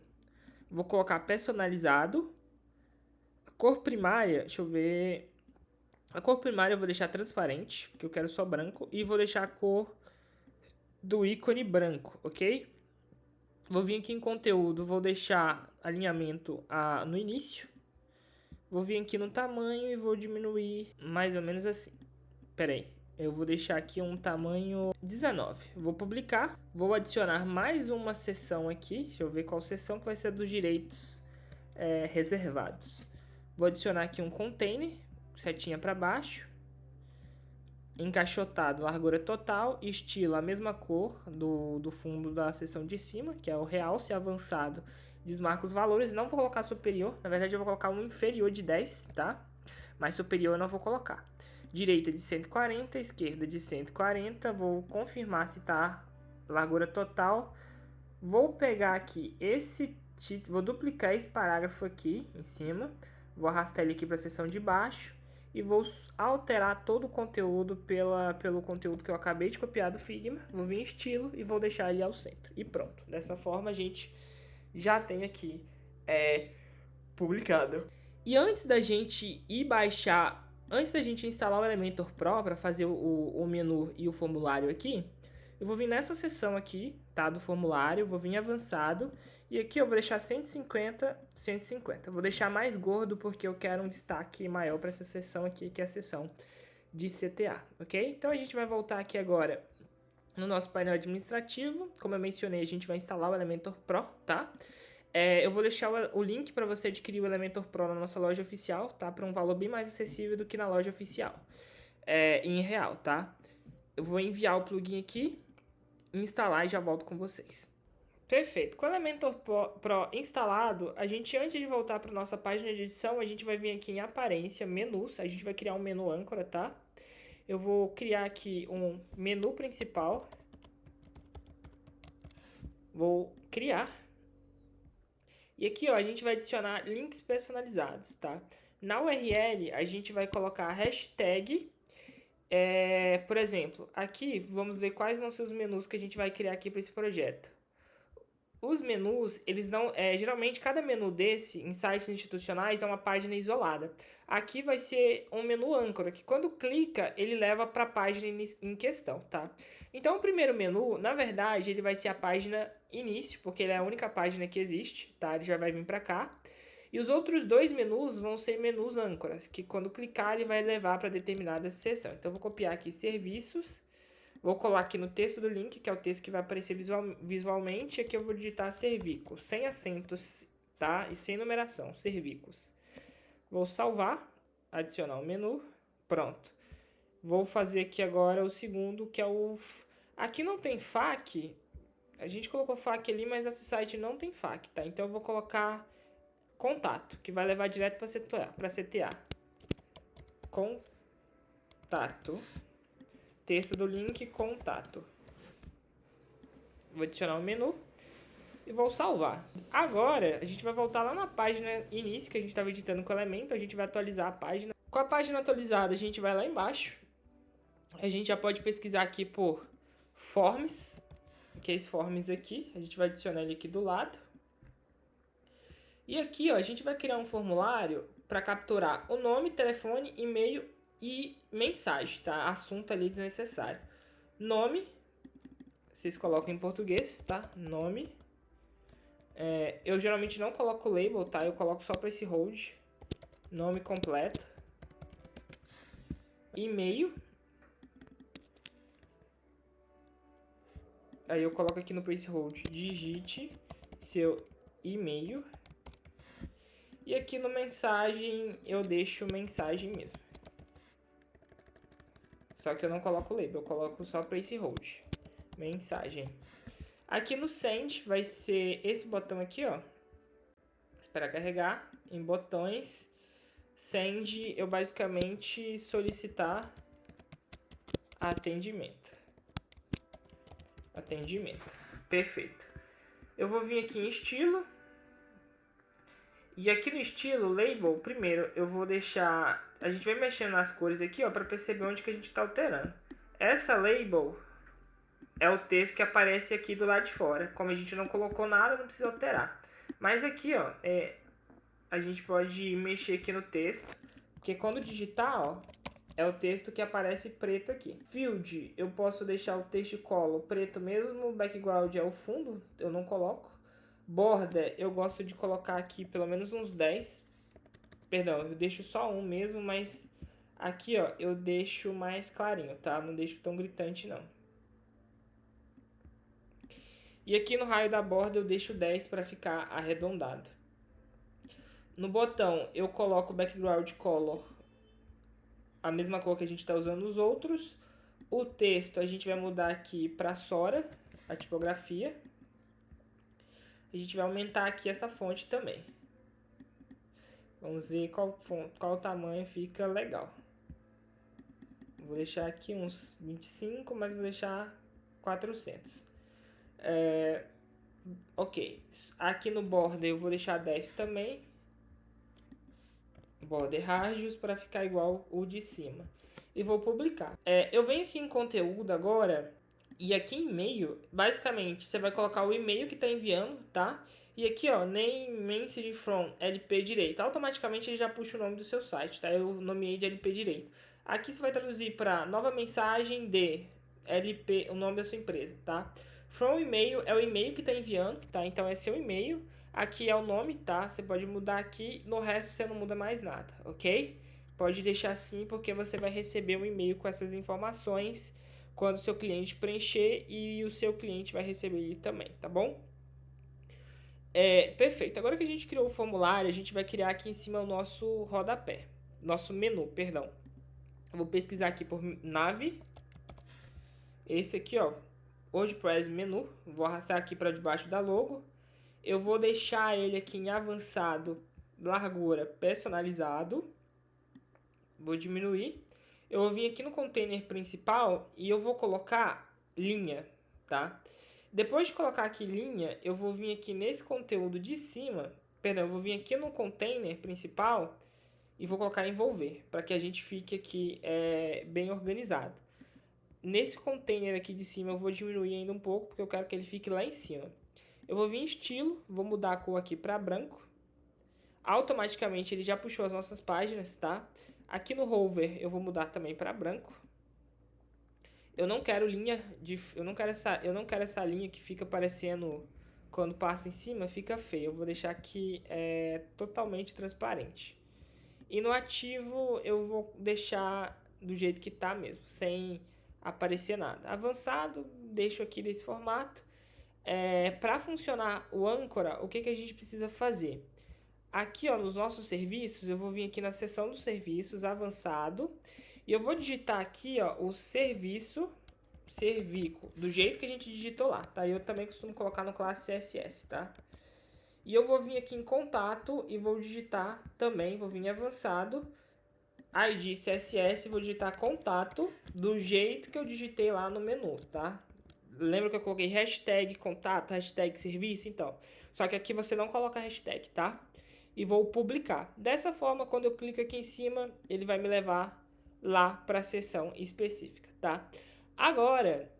Vou colocar personalizado. A cor primária, deixa eu ver. A cor primária eu vou deixar transparente, porque eu quero só branco. E vou deixar a cor do ícone branco, ok? Vou vir aqui em conteúdo, vou deixar alinhamento no início. Vou vir aqui no tamanho e vou diminuir mais ou menos assim. Pera aí, eu vou deixar aqui um tamanho 19. Vou publicar, vou adicionar mais uma seção aqui. Deixa eu ver qual seção que vai ser dos direitos reservados. Vou adicionar aqui um container, setinha para baixo. Encaixotado, largura total, estilo a mesma cor do fundo da seção de cima, que é o realce. Avançado, desmarca os valores, não vou colocar superior, na verdade eu vou colocar um inferior de 10, tá? Mas superior eu não vou colocar. Direita de 140, esquerda de 140, vou confirmar se tá largura total. Vou pegar aqui esse título, vou duplicar esse parágrafo aqui em cima, vou arrastar ele aqui para a seção de baixo. e vou alterar todo o conteúdo pelo conteúdo que eu acabei de copiar do Figma. Vou vir em estilo e vou deixar ele ao centro. E pronto. Dessa forma a gente já tem aqui publicado. E antes da gente instalar o Elementor Pro para fazer o menu e o formulário aqui, eu vou vir nessa seção aqui, tá, do formulário, vou vir em avançado, e aqui eu vou deixar 150, 150. Eu vou deixar mais gordo porque eu quero um destaque maior para essa seção aqui, que é a seção de CTA, ok? Então a gente vai voltar aqui agora no nosso painel administrativo. Como eu mencionei, a gente vai instalar o Elementor Pro, tá? Eu vou deixar o link para você adquirir o Elementor Pro na nossa loja oficial, tá? Para um valor bem mais acessível do que na loja oficial, em real, tá? Eu vou enviar o plugin aqui, instalar e já volto com vocês. Perfeito. Com o Elementor Pro instalado, a gente, antes de voltar para nossa página de edição, a gente vai vir aqui em aparência, menus, a gente vai criar um menu âncora, tá? Eu vou criar aqui um menu principal. Vou criar. E aqui, ó, a gente vai adicionar links personalizados, tá? Na URL, a gente vai colocar a hashtag. Por exemplo, aqui vamos ver quais vão ser os menus que a gente vai criar aqui para esse projeto. Os menus, eles não... geralmente, cada menu desse, em sites institucionais, é uma página isolada. Aqui vai ser um menu âncora, que quando clica, ele leva para a página em questão, tá? Então, o primeiro menu, na verdade, ele vai ser a página início, porque ele é a única página que existe, tá? Ele já vai vir para cá. E os outros dois menus vão ser menus âncoras, que quando clicar, ele vai levar para determinada seção. Então, eu vou copiar aqui serviços. Vou colar aqui no texto do link, que é o texto que vai aparecer visualmente. Aqui eu vou digitar cervicos, sem acentos, tá? E sem numeração, cervicos. Vou salvar, adicionar o menu, pronto. Vou fazer aqui agora o segundo, que é o... Aqui não tem FAQ, a gente colocou FAQ ali, mas esse site não tem FAQ, tá? Então eu vou colocar contato, que vai levar direto para CTA. Contato. Texto do link, contato. Vou adicionar o menu e vou salvar. Agora, a gente vai voltar lá na página início que a gente estava editando com o Elementor. A gente vai atualizar a página. Com a página atualizada, a gente vai lá embaixo. A gente já pode pesquisar aqui por forms, que é esse forms aqui. A gente vai adicionar ele aqui do lado. E aqui, ó, a gente vai criar um formulário para capturar o nome, telefone, e-mail e mensagem, tá? Assunto ali desnecessário. Nome, vocês colocam em português, tá? Nome. Eu geralmente não coloco label, tá? Eu coloco só para esse hold. Nome completo. E-mail. Aí eu coloco aqui no placehold, digite seu e-mail. E aqui no mensagem eu deixo mensagem mesmo. Só que eu não coloco label, eu coloco só placehold, mensagem. Aqui no send vai ser esse botão aqui, ó. Esperar carregar. Em botões, send, eu basicamente solicitar atendimento. Atendimento. Perfeito. Eu vou vir aqui em estilo. E aqui no estilo, label, primeiro eu vou deixar... A gente vai mexendo nas cores aqui, ó, para perceber onde que a gente está alterando. Essa label é o texto que aparece aqui do lado de fora. Como a gente não colocou nada, não precisa alterar. Mas aqui, ó, a gente pode mexer aqui no texto. Porque quando digitar, ó, é o texto que aparece preto aqui. Field, eu posso deixar o texto color preto mesmo, o background é o fundo, eu não coloco. Border, eu gosto de colocar aqui pelo menos uns 10. Perdão, eu deixo só um mesmo, mas aqui, ó, eu deixo mais clarinho, tá? Não deixo tão gritante, não. E aqui no raio da borda eu deixo 10 para ficar arredondado. No botão eu coloco o background color, a mesma cor que a gente está usando nos outros. O texto a gente vai mudar aqui para Sora, a tipografia. A gente vai aumentar aqui essa fonte também. Vamos ver qual tamanho fica legal. Vou deixar aqui uns 25, mas vou deixar 400. Ok. Aqui no border eu vou deixar 10 também. border radius para ficar igual o de cima. E vou publicar. Eu venho aqui em conteúdo agora, e aqui em e-mail, basicamente, você vai colocar o e-mail que está enviando, tá? E aqui, ó, name message from LP direito. Automaticamente ele já puxa o nome do seu site, tá? Eu nomeei de LP direito. Aqui você vai traduzir para nova mensagem de LP, o nome da sua empresa, tá? From e-mail é o e-mail que está enviando, tá? Então é seu e-mail. Aqui é o nome, tá? Você pode mudar aqui, no resto você não muda mais nada, ok? Pode deixar assim porque você vai receber um e-mail com essas informações quando o seu cliente preencher e o seu cliente vai receber ele também, tá bom? Perfeito. Agora que a gente criou o formulário, a gente vai criar aqui em cima o nosso rodapé, nosso menu, perdão. Eu vou pesquisar aqui por nave. Esse aqui, ó, WordPress menu. Vou arrastar aqui para debaixo da logo. Eu vou deixar ele aqui em avançado, largura, personalizado. Vou diminuir. Eu vou vir aqui no container principal e eu vou colocar linha, tá? Depois de colocar aqui linha, eu vou vir aqui nesse conteúdo de cima, perdão, eu vou vir aqui no container principal e vou colocar envolver, para que a gente fique aqui bem organizado. Nesse container aqui de cima eu vou diminuir ainda um pouco, porque eu quero que ele fique lá em cima. Eu vou vir em estilo, vou mudar a cor aqui para branco. Automaticamente ele já puxou as nossas páginas, tá? Aqui no hover eu vou mudar também para branco. Eu não quero linha de, eu não quero essa linha que fica aparecendo quando passa em cima, fica feio. Eu vou deixar aqui totalmente transparente. E no ativo eu vou deixar do jeito que tá mesmo, sem aparecer nada. Avançado, deixo aqui desse formato. Para funcionar o âncora, o que a gente precisa fazer? Aqui, ó, nos nossos serviços, eu vou vir aqui na seção dos serviços, avançado, e eu vou digitar aqui, ó, o serviço, servico, do jeito que a gente digitou lá, tá? Eu também costumo colocar no classe CSS, tá? E eu vou vir aqui em contato e vou digitar também, vou vir em avançado, ID CSS, vou digitar contato do jeito que eu digitei lá no menu, tá? Lembra que eu coloquei hashtag contato, hashtag serviço? Então, só que aqui você não coloca hashtag, tá? E vou publicar. Dessa forma, quando eu clico aqui em cima, ele vai me levar lá para a seção específica, tá? Agora,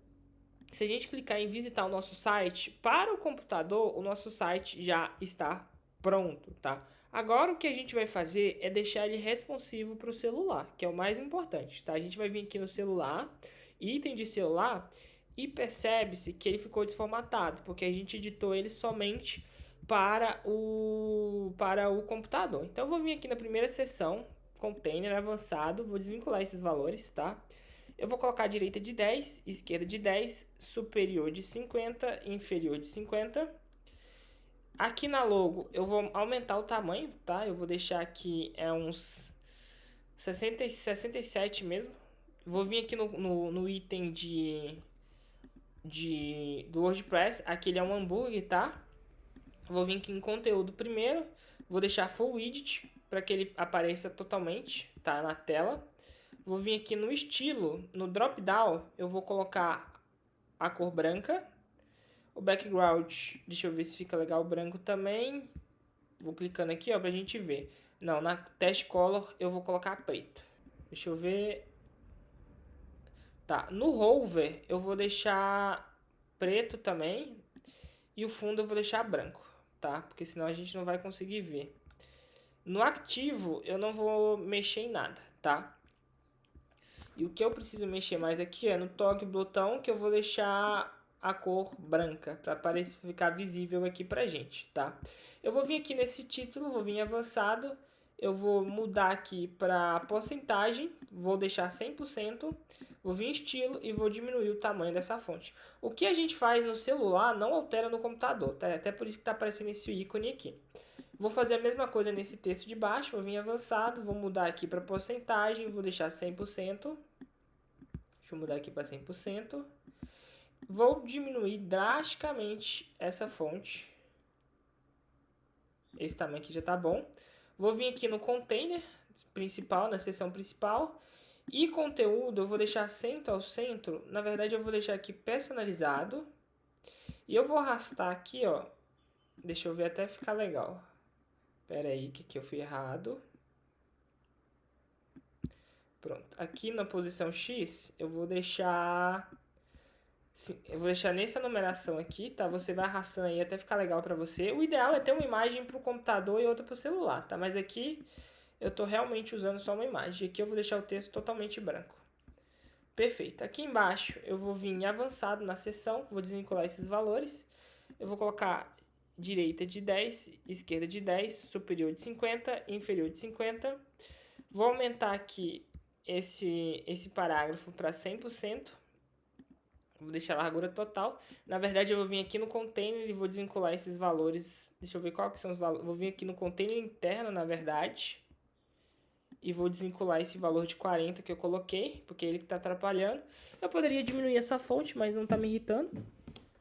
se a gente clicar em visitar o nosso site, para o computador, o nosso site já está pronto, tá? Agora o que a gente vai fazer é deixar ele responsivo para o celular, que é o mais importante, tá? A gente vai vir aqui no celular, item de celular, e percebe-se que ele ficou desformatado, porque a gente editou ele somente para o computador. Então eu vou vir aqui na primeira seção, container avançado, vou desvincular esses valores, tá? Eu vou colocar a direita de 10, esquerda de 10, superior de 50, inferior de 50. Aqui na logo eu vou aumentar o tamanho, tá? Eu vou deixar aqui uns 67 mesmo. Vou vir aqui no item do WordPress. Aqui ele é um hambúrguer, tá? Vou vir aqui em conteúdo primeiro. Vou deixar full widget para que ele apareça totalmente, tá? Na tela. Vou vir aqui no estilo, no drop down, eu vou colocar a cor branca. O background, deixa eu ver se fica legal o branco também. Vou clicando aqui, ó, pra gente ver. Não, na test color eu vou colocar preto. Deixa eu ver. Tá, no hover eu vou deixar preto também. E o fundo eu vou deixar branco, tá? Porque senão a gente não vai conseguir ver. No ativo eu não vou mexer em nada, tá? E o que eu preciso mexer mais aqui é no toggle botão, que eu vou deixar a cor branca, para ficar visível aqui pra gente, tá? Eu vou vir aqui nesse título, vou vir em avançado, eu vou mudar aqui para porcentagem, vou deixar 100%, vou vir em estilo e vou diminuir o tamanho dessa fonte. O que a gente faz no celular não altera no computador, tá? Até por isso que tá aparecendo esse ícone aqui. Vou fazer a mesma coisa nesse texto de baixo, vou vir em avançado, vou mudar aqui para porcentagem, vou deixar 100%. Deixa eu mudar aqui para 100%. Vou diminuir drasticamente essa fonte. Esse tamanho aqui já tá bom. Vou vir aqui no container principal, na seção principal. E conteúdo eu vou deixar centro ao centro. Na verdade eu vou deixar aqui personalizado. E eu vou arrastar aqui, ó. Deixa eu ver até ficar legal. Pera aí, que aqui eu fui errado. Pronto. Aqui na posição X, eu vou deixar nessa numeração aqui, tá? Você vai arrastando aí até ficar legal para você. O ideal é ter uma imagem para o computador e outra para o celular, tá? Mas aqui eu tô realmente usando só uma imagem. Aqui eu vou deixar o texto totalmente branco. Perfeito. Aqui embaixo eu vou vir em avançado na seção, vou desvincular esses valores. Eu vou colocar direita de 10, esquerda de 10, superior de 50, inferior de 50. Vou aumentar aqui esse parágrafo para 100%. Vou deixar a largura total. Na verdade, eu vou vir aqui no container e vou desvincular esses valores. Deixa eu ver qual que são os valores. Vou vir aqui no container interno, na verdade. E vou desvincular esse valor de 40 que eu coloquei, porque é ele que está atrapalhando. Eu poderia diminuir essa fonte, mas não está me irritando.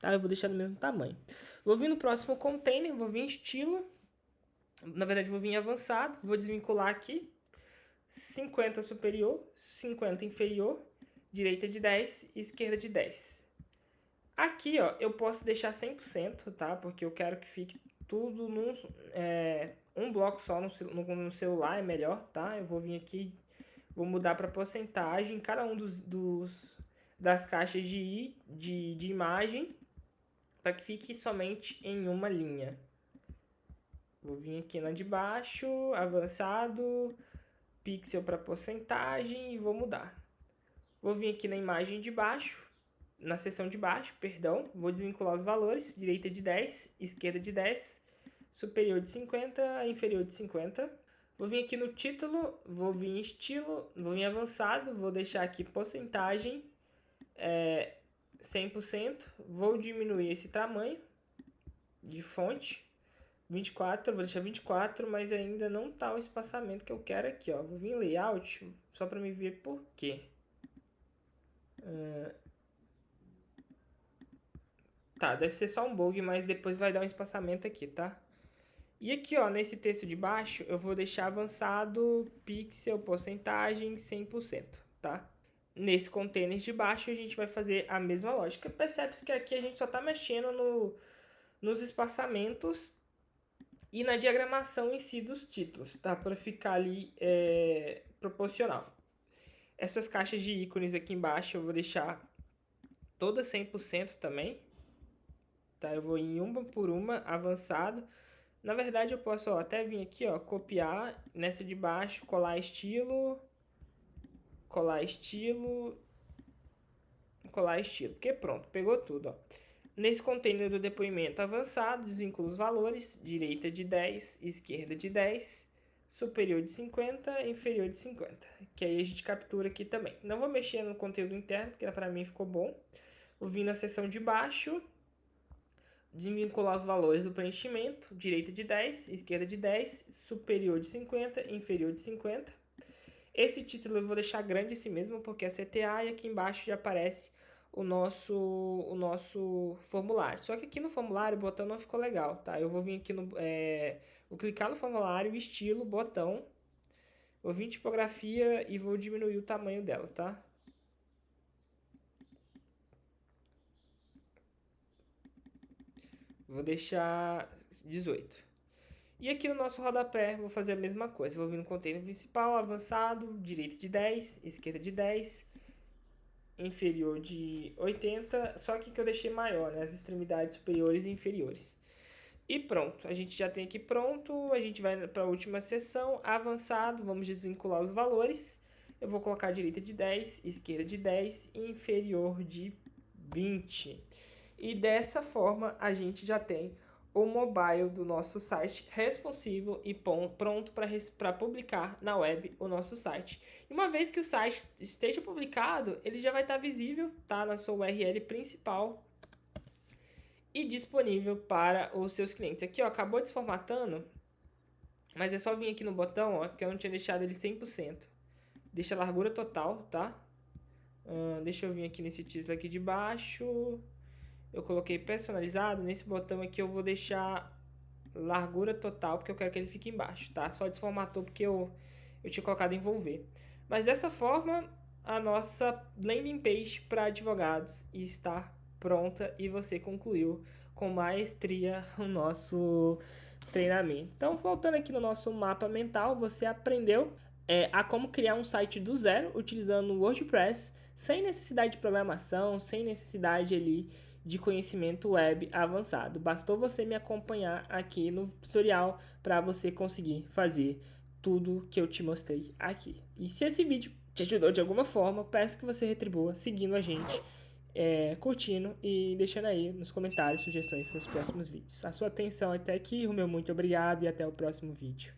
Tá? Eu vou deixar do mesmo tamanho. Vou vir no próximo container, vou vir em estilo. Na verdade, vou vir em avançado. Vou desvincular aqui. 50 superior, 50 inferior. Direita de 10 e esquerda de 10. Aqui, ó, eu posso deixar 100%, tá? Porque eu quero que fique tudo um bloco só no celular, é melhor, tá? Eu vou vir aqui, vou mudar para porcentagem em cada um das caixas de imagem, para que fique somente em uma linha. Vou vir aqui na de baixo, avançado, pixel para porcentagem e vou mudar. Vou vir aqui na imagem de baixo, na seção de baixo, perdão, vou desvincular os valores, direita de 10, esquerda de 10, superior de 50, inferior de 50. Vou vir aqui no título, vou vir em estilo, vou vir em avançado, vou deixar aqui porcentagem 100%, vou diminuir esse tamanho de fonte, 24, vou deixar 24, mas ainda não está o espaçamento que eu quero aqui, ó. Vou vir em layout, só para me ver por quê. Tá, deve ser só um bug, mas depois vai dar um espaçamento aqui, tá? E aqui, ó, nesse texto de baixo, eu vou deixar avançado, pixel, porcentagem, 100%, tá? Nesse container de baixo, a gente vai fazer a mesma lógica. Percebe-se que aqui a gente só tá mexendo nos espaçamentos e na diagramação em si dos títulos, tá? Para ficar ali proporcional. Essas caixas de ícones aqui embaixo eu vou deixar todas 100% também. Tá? Eu vou em uma por uma, avançado. Na verdade eu posso até vir aqui, ó, copiar nessa de baixo, colar estilo, porque pronto, pegou tudo, ó. Nesse container do depoimento avançado, desvinculo os valores, direita de 10, esquerda de 10, superior de 50, inferior de 50, que aí a gente captura aqui também. Não vou mexer no conteúdo interno, porque para mim ficou bom. Vou vir na seção de baixo, desvincular os valores do preenchimento, direita de 10, esquerda de 10, superior de 50, inferior de 50. Esse título eu vou deixar grande assim mesmo, porque é CTA, e aqui embaixo já aparece o nosso formulário. Só que aqui no formulário o botão não ficou legal, tá? Eu vou vir aqui vou clicar no formulário, estilo, botão, vou vir em tipografia e vou diminuir o tamanho dela, tá? Vou deixar 18. E aqui no nosso rodapé, vou fazer a mesma coisa. Vou vir no container principal, avançado, direita de 10, esquerda de 10, inferior de 80, só que eu deixei maior, né? As extremidades superiores e inferiores. E pronto, a gente já tem aqui pronto, a gente vai para a última seção, avançado, vamos desvincular os valores. Eu vou colocar direita de 10, esquerda de 10 e inferior de 20. E dessa forma a gente já tem o mobile do nosso site responsivo e pronto para publicar na web o nosso site. E uma vez que o site esteja publicado, ele já vai estar visível, tá, na sua URL principal e disponível para os seus clientes. Aqui, ó, acabou desformatando, mas é só vir aqui no botão, ó, porque eu não tinha deixado ele 100%. Deixa a largura total, tá? Deixa eu vir aqui nesse título aqui de baixo. Eu coloquei personalizado, nesse botão aqui eu vou deixar largura total, porque eu quero que ele fique embaixo, tá? Só desformatou porque eu tinha colocado envolver. Mas dessa forma, a nossa landing page para advogados está pronta e você concluiu com maestria o nosso treinamento. Então, voltando aqui no nosso mapa mental, você aprendeu a como criar um site do zero utilizando o WordPress, sem necessidade de programação, sem necessidade ali de conhecimento web avançado. Bastou você me acompanhar aqui no tutorial para você conseguir fazer tudo que eu te mostrei aqui. E se esse vídeo te ajudou de alguma forma, peço que você retribua seguindo a gente, curtindo e deixando aí nos comentários sugestões para os próximos vídeos. A sua atenção até aqui, o meu muito obrigado e até o próximo vídeo.